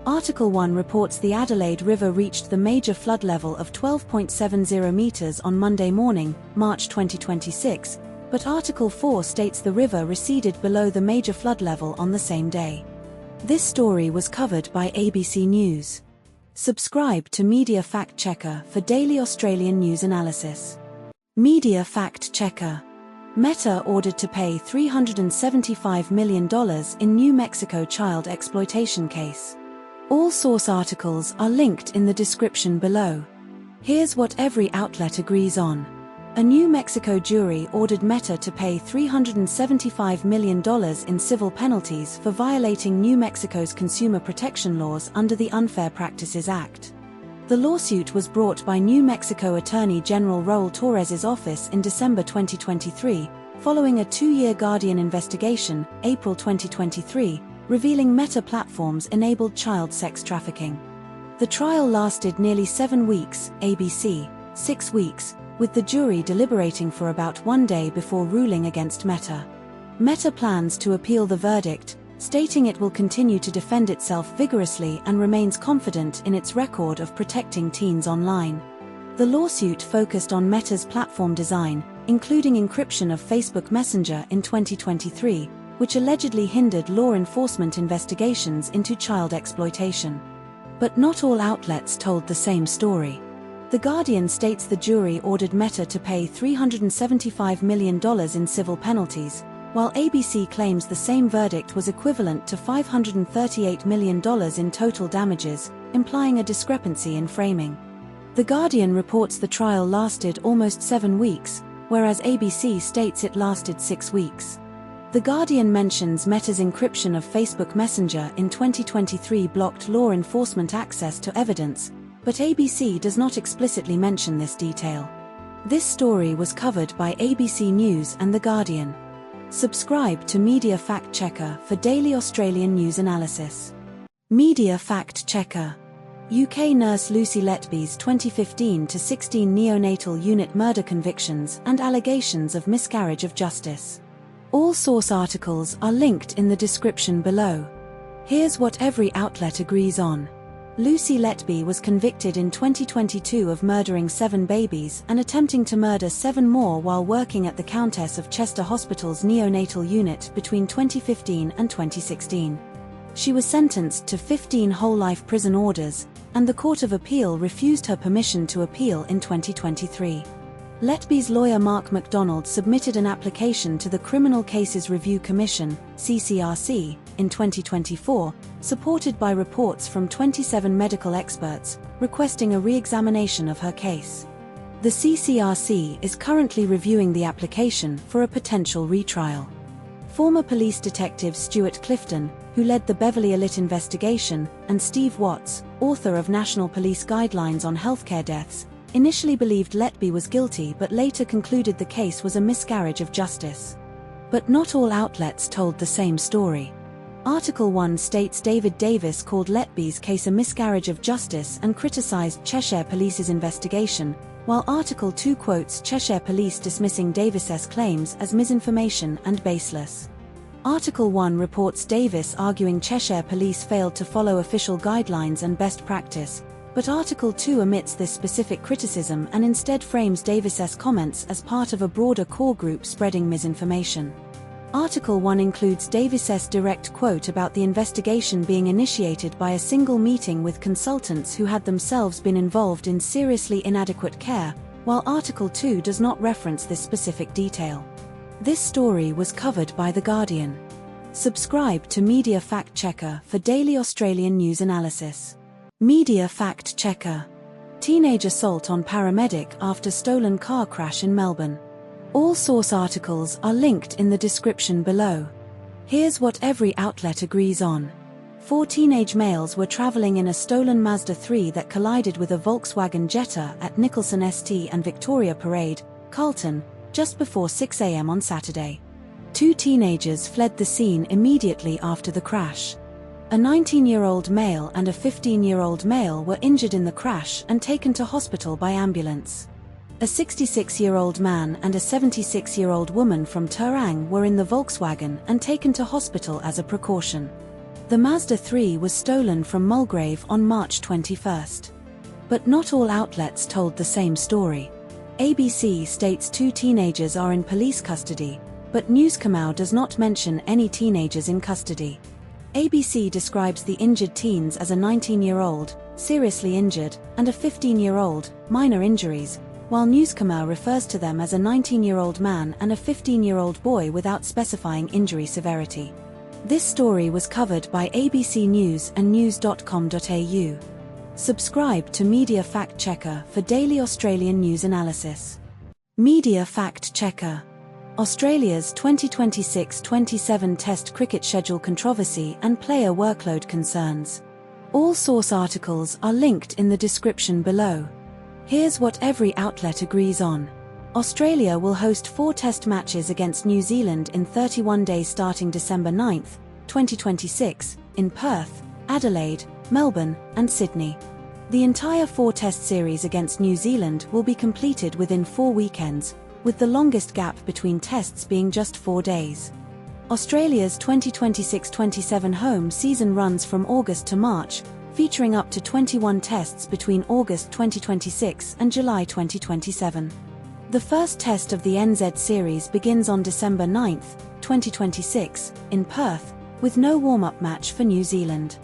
Article 1 reports the Adelaide River reached the major flood level of 12.70 meters on Monday morning, March 2026, but Article 4 states the river receded below the major flood level on the same day. This story was covered by ABC News. Subscribe to Media Fact Checker for daily Australian news analysis. Media Fact Checker. Meta ordered to pay $375 million in New Mexico child exploitation case. All source articles are linked in the description below. Here's what every outlet agrees on. A New Mexico jury ordered Meta to pay $375 million in civil penalties for violating New Mexico's consumer protection laws under the Unfair Practices Act. The lawsuit was brought by New Mexico Attorney General Raul Torres's office in December 2023, following a 2-year Guardian investigation, April 2023, revealing Meta platforms enabled child sex trafficking. The trial lasted nearly 7 weeks, ABC, 6 weeks, with the jury deliberating for about 1 day before ruling against Meta. Meta plans to appeal the verdict, stating it will continue to defend itself vigorously and remains confident in its record of protecting teens online. The lawsuit focused on Meta's platform design, including encryption of Facebook Messenger in 2023, which allegedly hindered law enforcement investigations into child exploitation. But not all outlets told the same story. The Guardian states the jury ordered Meta to pay $375 million in civil penalties, while ABC claims the same verdict was equivalent to $538 million in total damages, implying a discrepancy in framing. The Guardian reports the trial lasted almost 7 weeks, whereas ABC states it lasted 6 weeks. The Guardian mentions Meta's encryption of Facebook Messenger in 2023 blocked law enforcement access to evidence, but ABC does not explicitly mention this detail. This story was covered by ABC News and The Guardian. Subscribe to Media Fact Checker for daily Australian news analysis. Media Fact Checker. UK nurse Lucy Letby's 2015-16 neonatal unit murder convictions and allegations of miscarriage of justice. All source articles are linked in the description below. Here's what every outlet agrees on. Lucy Letby was convicted in 2022 of murdering 7 babies and attempting to murder 7 more while working at the Countess of Chester Hospital's neonatal unit between 2015 and 2016. She was sentenced to 15 whole-life prison orders, and the Court of Appeal refused her permission to appeal in 2023. Letby's lawyer Mark MacDonald submitted an application to the Criminal Cases Review Commission, CCRC, in 2024, supported by reports from 27 medical experts, requesting a re-examination of her case. The CCRC is currently reviewing the application for a potential retrial. Former police detective Stuart Clifton, who led the Beverley Elite investigation, and Steve Watts, author of National Police Guidelines on Healthcare Deaths, initially believed Letby was guilty but later concluded the case was a miscarriage of justice. But not all outlets told the same story. Article 1 states David Davis called Letby's case a miscarriage of justice and criticised Cheshire Police's investigation, while Article 2 quotes Cheshire Police dismissing Davis's claims as misinformation and baseless. Article 1 reports Davis arguing Cheshire Police failed to follow official guidelines and best practice, but Article 2 omits this specific criticism and instead frames Davis's comments as part of a broader core group spreading misinformation. Article 1 includes Davis's direct quote about the investigation being initiated by a single meeting with consultants who had themselves been involved in seriously inadequate care, while Article 2 does not reference this specific detail. This story was covered by The Guardian. Subscribe to Media Fact Checker for daily Australian news analysis. Media Fact Checker. Teenage assault on paramedic after stolen car crash in Melbourne. All source articles are linked in the description below. Here's what every outlet agrees on. 4 teenage males were travelling in a stolen Mazda 3 that collided with a Volkswagen Jetta at Nicholson St and Victoria Parade, Carlton, just before 6 a.m. on Saturday. 2 teenagers fled the scene immediately after the crash. A 19-year-old male and a 15-year-old male were injured in the crash and taken to hospital by ambulance. A 66-year-old man and a 76-year-old woman from Terang were in the Volkswagen and taken to hospital as a precaution. The Mazda 3 was stolen from Mulgrave on March 21. But not all outlets told the same story. ABC states 2 teenagers are in police custody, but Newscomau does not mention any teenagers in custody. ABC describes the injured teens as a 19-year-old, seriously injured, and a 15-year-old, minor injuries, while Newscomau refers to them as a 19-year-old man and a 15-year-old boy without specifying injury severity. This story was covered by ABC News and news.com.au. Subscribe to Media Fact Checker for daily Australian news analysis. Media Fact Checker. Australia's 2026-27 Test cricket schedule controversy and player workload concerns. All source articles are linked in the description below. Here's what every outlet agrees on. Australia will host 4 test matches against New Zealand in 31 days starting December 9, 2026, in Perth, Adelaide, Melbourne, and Sydney. The entire 4-test series against New Zealand will be completed within 4 weekends, with the longest gap between tests being just 4 days. Australia's 2026-27 home season runs from August to March, featuring up to 21 tests between August 2026 and July 2027. The first test of the NZ series begins on December 9, 2026, in Perth, with no warm-up match for New Zealand.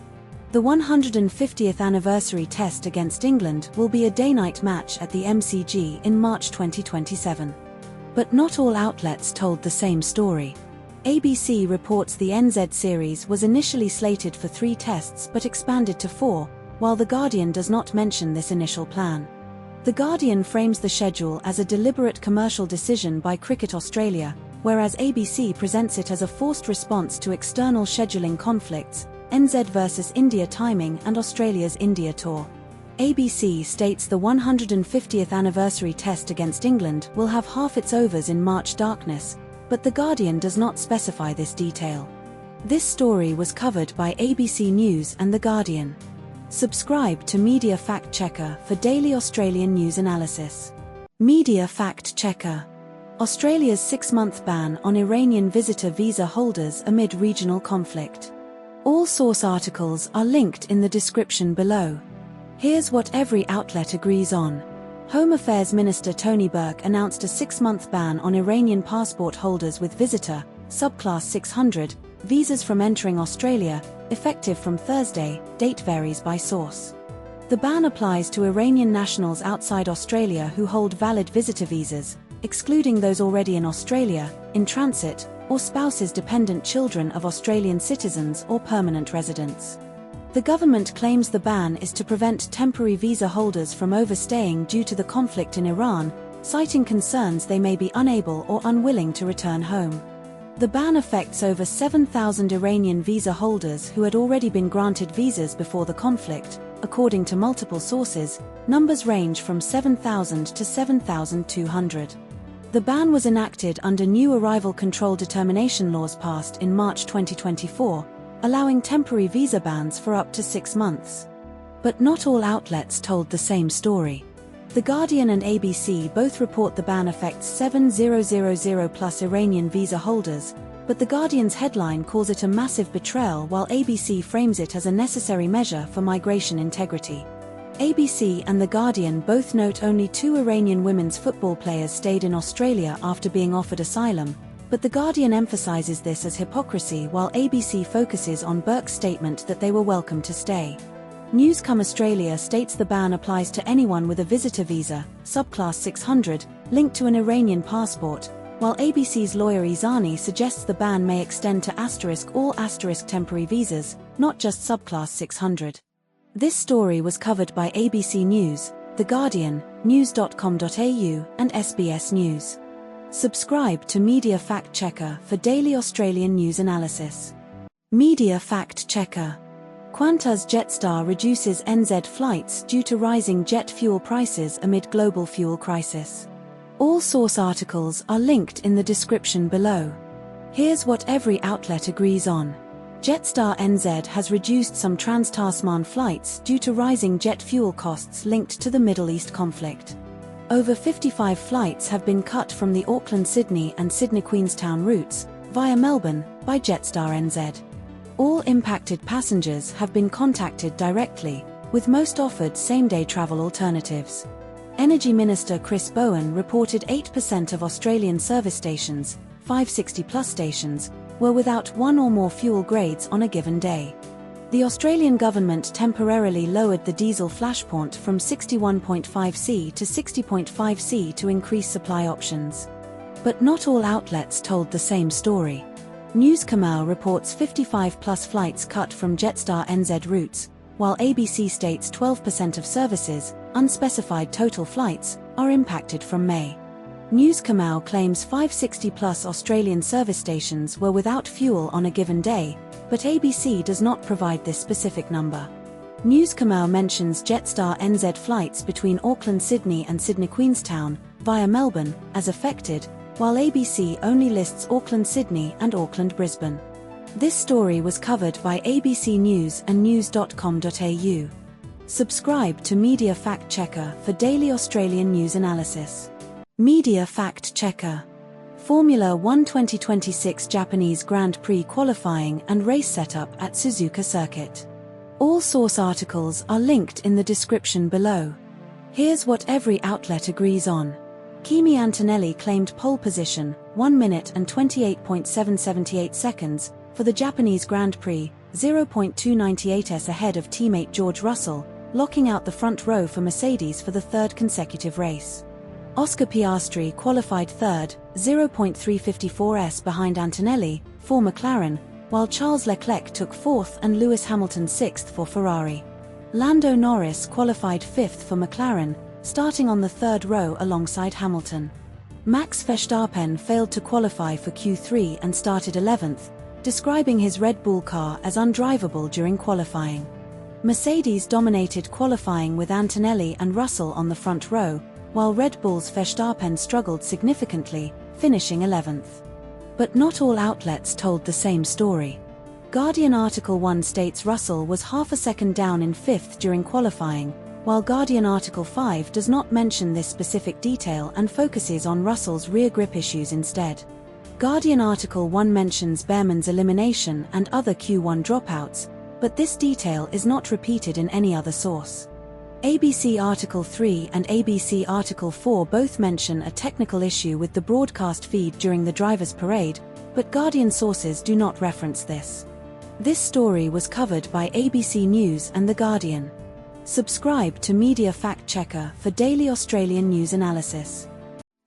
The 150th anniversary test against England will be a day-night match at the MCG in March 2027. But not all outlets told the same story. ABC reports the NZ series was initially slated for 3 tests but expanded to 4, while The Guardian does not mention this initial plan. The Guardian frames the schedule as a deliberate commercial decision by Cricket Australia, whereas ABC presents it as a forced response to external scheduling conflicts, NZ versus India timing and Australia's India tour. ABC states the 150th anniversary test against England will have half its overs in March darkness, but The Guardian does not specify this detail. This story was covered by ABC News and The Guardian. Subscribe to Media Fact Checker for daily Australian news analysis. Media Fact Checker. Australia's 6-month ban on Iranian visitor visa holders amid regional conflict. All source articles are linked in the description below. Here's what every outlet agrees on. Home Affairs Minister Tony Burke announced a 6-month ban on Iranian passport holders with visitor, subclass 600, visas from entering Australia, effective from Thursday, date varies by source. The ban applies to Iranian nationals outside Australia who hold valid visitor visas, excluding those already in Australia, in transit, or spouses dependent children of Australian citizens or permanent residents. The government claims the ban is to prevent temporary visa holders from overstaying due to the conflict in Iran, citing concerns they may be unable or unwilling to return home. The ban affects over 7,000 Iranian visa holders who had already been granted visas before the conflict. According to multiple sources, numbers range from 7,000 to 7,200. The ban was enacted under new arrival control determination laws passed in March 2024, allowing temporary visa bans for up to 6 months. But not all outlets told the same story. The Guardian and ABC both report the ban affects 7,000 plus Iranian visa holders, but The Guardian's headline calls it a massive betrayal while ABC frames it as a necessary measure for migration integrity. ABC and The Guardian both note only 2 Iranian women's football players stayed in Australia after being offered asylum, but The Guardian emphasises this as hypocrisy while ABC focuses on Burke's statement that they were welcome to stay. Newscom Australia states the ban applies to anyone with a visitor visa, subclass 600, linked to an Iranian passport, while ABC's lawyer Izani suggests the ban may extend to all temporary visas, not just subclass 600. This story was covered by ABC News, The Guardian, news.com.au, and SBS News. Subscribe to Media Fact Checker for daily Australian news analysis. Media Fact Checker. Qantas Jetstar reduces NZ flights due to rising jet fuel prices amid global fuel crisis. All source articles are linked in the description below. Here's what every outlet agrees on. Jetstar NZ has reduced some trans-Tasman flights due to rising jet fuel costs linked to the Middle East conflict. Over 55 flights have been cut from the Auckland-Sydney and Sydney-Queenstown routes, via Melbourne, by Jetstar NZ. All impacted passengers have been contacted directly, with most offered same-day travel alternatives. Energy Minister Chris Bowen reported 8% of Australian service stations, 560+ stations, were without one or more fuel grades on a given day. The Australian government temporarily lowered the diesel flashpoint from 61.5C to 60.5C to increase supply options. But not all outlets told the same story. Newscomau reports 55+ flights cut from Jetstar NZ routes, while ABC states 12% of services, unspecified total flights, are impacted from May. Newscomau claims 560+ Australian service stations were without fuel on a given day, but ABC does not provide this specific number. Newscomau mentions Jetstar NZ flights between Auckland-Sydney and Sydney-Queenstown, via Melbourne, as affected, while ABC only lists Auckland-Sydney and Auckland-Brisbane. This story was covered by ABC News and news.com.au. Subscribe to Media Fact Checker for daily Australian news analysis. Media Fact Checker. Formula 1 2026 Japanese Grand Prix qualifying and race setup at Suzuka Circuit. All source articles are linked in the description below. Here's what every outlet agrees on. Kimi Antonelli claimed pole position, 1 minute and 28.778 seconds, for the Japanese Grand Prix, 0.298s ahead of teammate George Russell, locking out the front row for Mercedes for the third consecutive race. Oscar Piastri qualified third, 0.354s behind Antonelli, for McLaren, while Charles Leclerc took fourth and Lewis Hamilton sixth for Ferrari. Lando Norris qualified fifth for McLaren, starting on the third row alongside Hamilton. Max Verstappen failed to qualify for Q3 and started 11th, describing his Red Bull car as undrivable during qualifying. Mercedes dominated qualifying with Antonelli and Russell on the front row, while Red Bull's Verstappen struggled significantly, finishing 11th. But not all outlets told the same story. Guardian Article 1 states Russell was half a second down in 5th during qualifying, while Guardian Article 5 does not mention this specific detail and focuses on Russell's rear grip issues instead. Guardian Article 1 mentions Behrman's elimination and other Q1 dropouts, but this detail is not repeated in any other source. ABC Article 3 and ABC Article 4 both mention a technical issue with the broadcast feed during the drivers' parade, but Guardian sources do not reference this. This story was covered by ABC News and The Guardian. Subscribe to Media Fact Checker for daily Australian news analysis.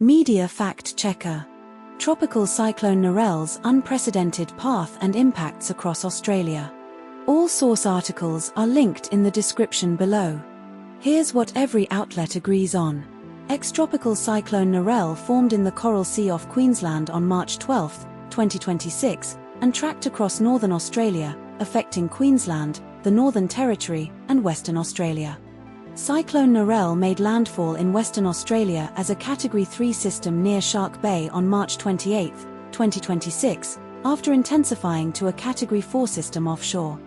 Media Fact Checker. Tropical Cyclone Narelle's unprecedented path and impacts across Australia. All source articles are linked in the description below. Here's what every outlet agrees on. Ex-tropical cyclone Narelle formed in the Coral Sea off Queensland on March 12, 2026, and tracked across northern Australia, affecting Queensland, the Northern Territory, and Western Australia. Cyclone Narelle made landfall in Western Australia as a Category 3 system near Shark Bay on March 28, 2026, after intensifying to a Category 4 system offshore.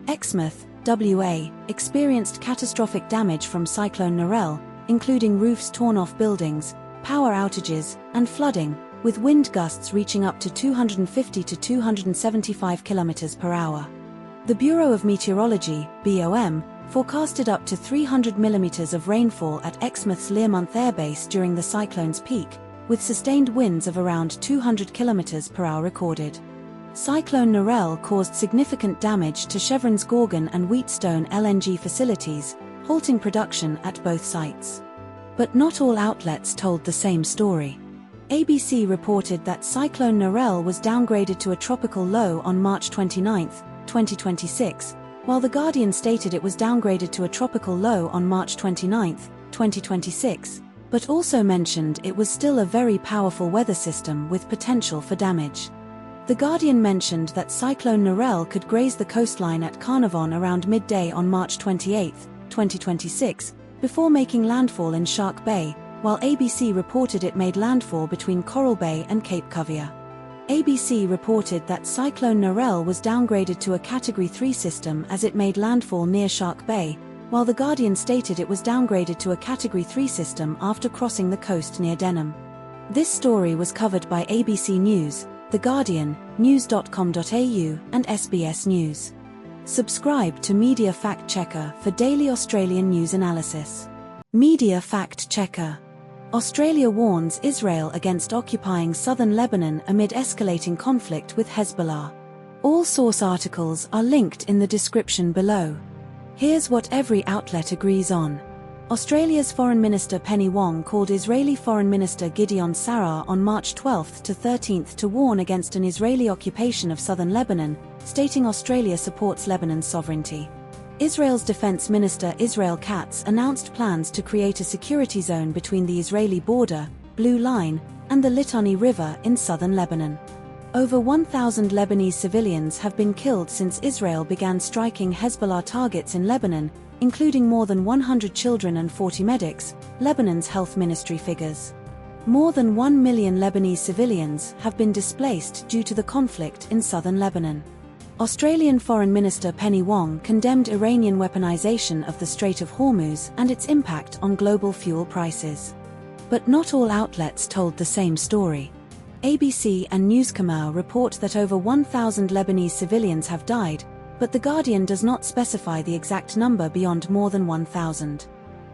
Exmouth, WA, experienced catastrophic damage from Cyclone Narelle, including roofs torn off buildings, power outages, and flooding, with wind gusts reaching up to 250 to 275 km per hour. The Bureau of Meteorology, BOM, forecasted up to 300 mm of rainfall at Exmouth's Learmonth airbase during the cyclone's peak, with sustained winds of around 200 km per hour recorded. Cyclone Narelle caused significant damage to Chevron's Gorgon and Wheatstone LNG facilities, halting production at both sites. But not all outlets told the same story. ABC reported that Cyclone Narelle was downgraded to a tropical low on March 29, 2026, while The Guardian stated it was downgraded to a tropical low on March 29, 2026, but also mentioned it was still a very powerful weather system with potential for damage. The Guardian mentioned that Cyclone Narelle could graze the coastline at Carnarvon around midday on March 28, 2026, before making landfall in Shark Bay, while ABC reported it made landfall between Coral Bay and Cape Cuvier. ABC reported that Cyclone Narelle was downgraded to a Category 3 system as it made landfall near Shark Bay, while The Guardian stated it was downgraded to a Category 3 system after crossing the coast near Denham. This story was covered by ABC News, The Guardian, news.com.au, and SBS News. Subscribe to Media Fact Checker for daily Australian news analysis. Media Fact Checker. Australia warns Israel against occupying southern Lebanon amid escalating conflict with Hezbollah. All source articles are linked in the description below. Here's what every outlet agrees on. Australia's Foreign Minister Penny Wong called Israeli Foreign Minister Gideon Saar on March 12 to 13 to warn against an Israeli occupation of southern Lebanon, stating Australia supports Lebanon's sovereignty. Israel's Defense Minister Israel Katz announced plans to create a security zone between the Israeli border, Blue Line, and the Litani River in southern Lebanon. Over 1,000 Lebanese civilians have been killed since Israel began striking Hezbollah targets in Lebanon, including more than 100 children and 40 medics, Lebanon's health ministry figures. More than 1 million Lebanese civilians have been displaced due to the conflict in southern Lebanon. Australian Foreign Minister Penny Wong condemned Iranian weaponization of the Strait of Hormuz and its impact on global fuel prices. But not all outlets told the same story. ABC and Newscomau report that over 1,000 Lebanese civilians have died, but The Guardian does not specify the exact number beyond more than 1,000.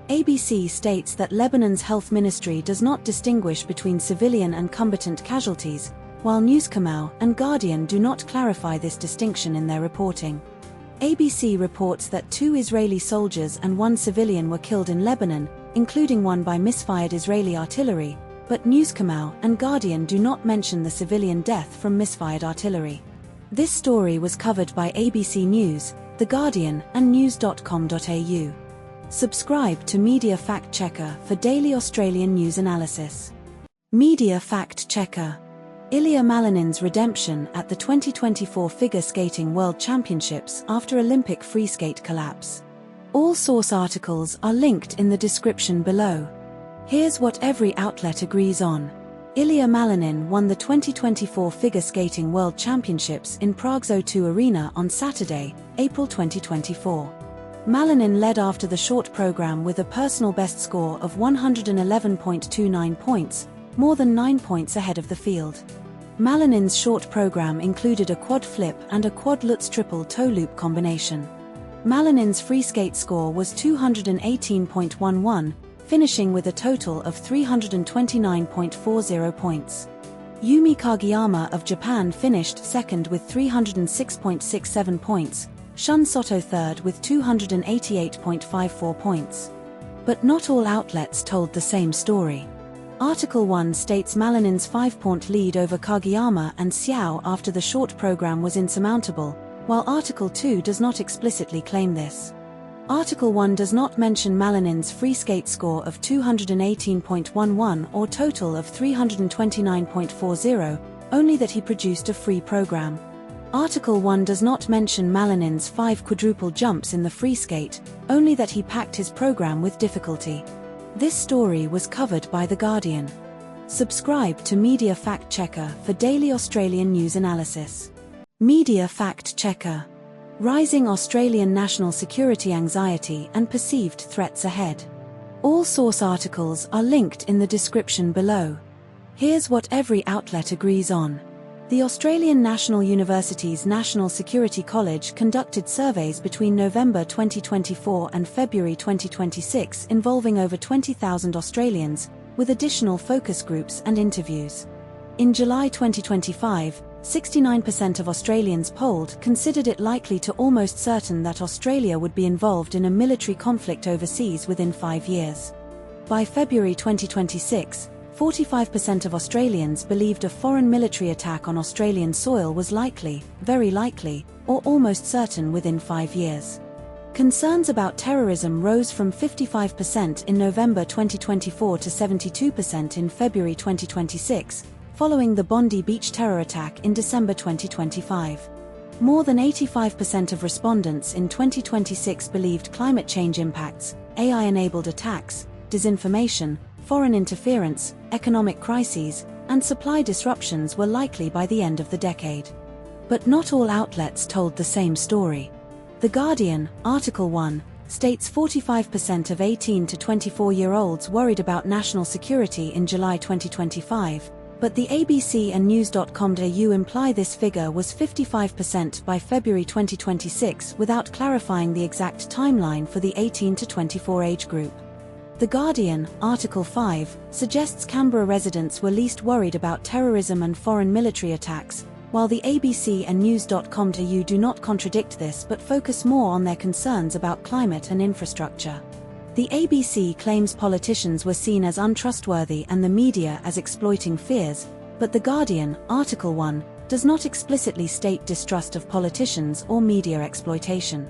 ABC states that Lebanon's health ministry does not distinguish between civilian and combatant casualties, while Newscomau and Guardian do not clarify this distinction in their reporting. ABC reports that 2 Israeli soldiers and 1 civilian were killed in Lebanon, including one by misfired Israeli artillery, but Newscomau and Guardian do not mention the civilian death from misfired artillery. This story was covered by ABC News, The Guardian, and news.com.au. Subscribe to Media Fact Checker for daily Australian news analysis. Media Fact Checker. Ilya Malinin's redemption at the 2024 Figure Skating World Championships after Olympic free skate collapse. All source articles are linked in the description below. Here's what every outlet agrees on. Ilya Malinin won the 2024 Figure Skating World Championships in Prague's O2 Arena on Saturday, April 2024. Malinin led after the short program with a personal best score of 111.29 points, more than 9 points ahead of the field. Malinin's short program included a quad flip and a quad Lutz triple toe loop combination. Malinin's free skate score was 218.11, finishing with a total of 329.40 points. Yumi Kageyama of Japan finished second with 306.67 points, Shun Soto third with 288.54 points. But not all outlets told the same story. Article 1 states Malinin's 5-point lead over Kageyama and Xiao after the short program was insurmountable, while Article 2 does not explicitly claim this. Article 1 does not mention Malinin's free skate score of 218.11 or total of 329.40, only that he produced a free program. Article 1 does not mention Malinin's 5 quadruple jumps in the free skate, only that he packed his program with difficulty. This story was covered by The Guardian. Subscribe to Media Fact Checker for daily Australian news analysis. Media Fact Checker. Rising Australian national security anxiety and perceived threats ahead. All source articles are linked in the description below. Here's what every outlet agrees on. The Australian National University's National Security College conducted surveys between November 2024 and February 2026 involving over 20,000 Australians, with additional focus groups and interviews. In July 2025, 69% of Australians polled considered it likely to almost certain that Australia would be involved in a military conflict overseas within 5 years. By February 2026, 45% of Australians believed a foreign military attack on Australian soil was likely, very likely, or almost certain within 5 years. Concerns about terrorism rose from 55% in November 2024 to 72% in February 2026, following the Bondi Beach terror attack in December 2025. More than 85% of respondents in 2026 believed climate change impacts, AI-enabled attacks, disinformation, foreign interference, economic crises, and supply disruptions were likely by the end of the decade. But not all outlets told the same story. The Guardian, Article 1, states 45% of 18 to 24-year-olds worried about national security in July 2025, But the ABC and news.com.au imply this figure was 55% by February 2026 without clarifying the exact timeline for the 18 to 24 age group. The Guardian, Article 5, suggests Canberra residents were least worried about terrorism and foreign military attacks, while the ABC and news.com.au do not contradict this but focus more on their concerns about climate and infrastructure. The ABC claims politicians were seen as untrustworthy and the media as exploiting fears, but The Guardian, Article 1, does not explicitly state distrust of politicians or media exploitation.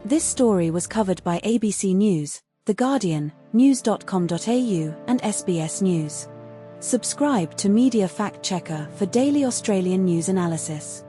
This story was covered by ABC News, The Guardian, news.com.au, and SBS News. Subscribe to Media Fact Checker for daily Australian news analysis.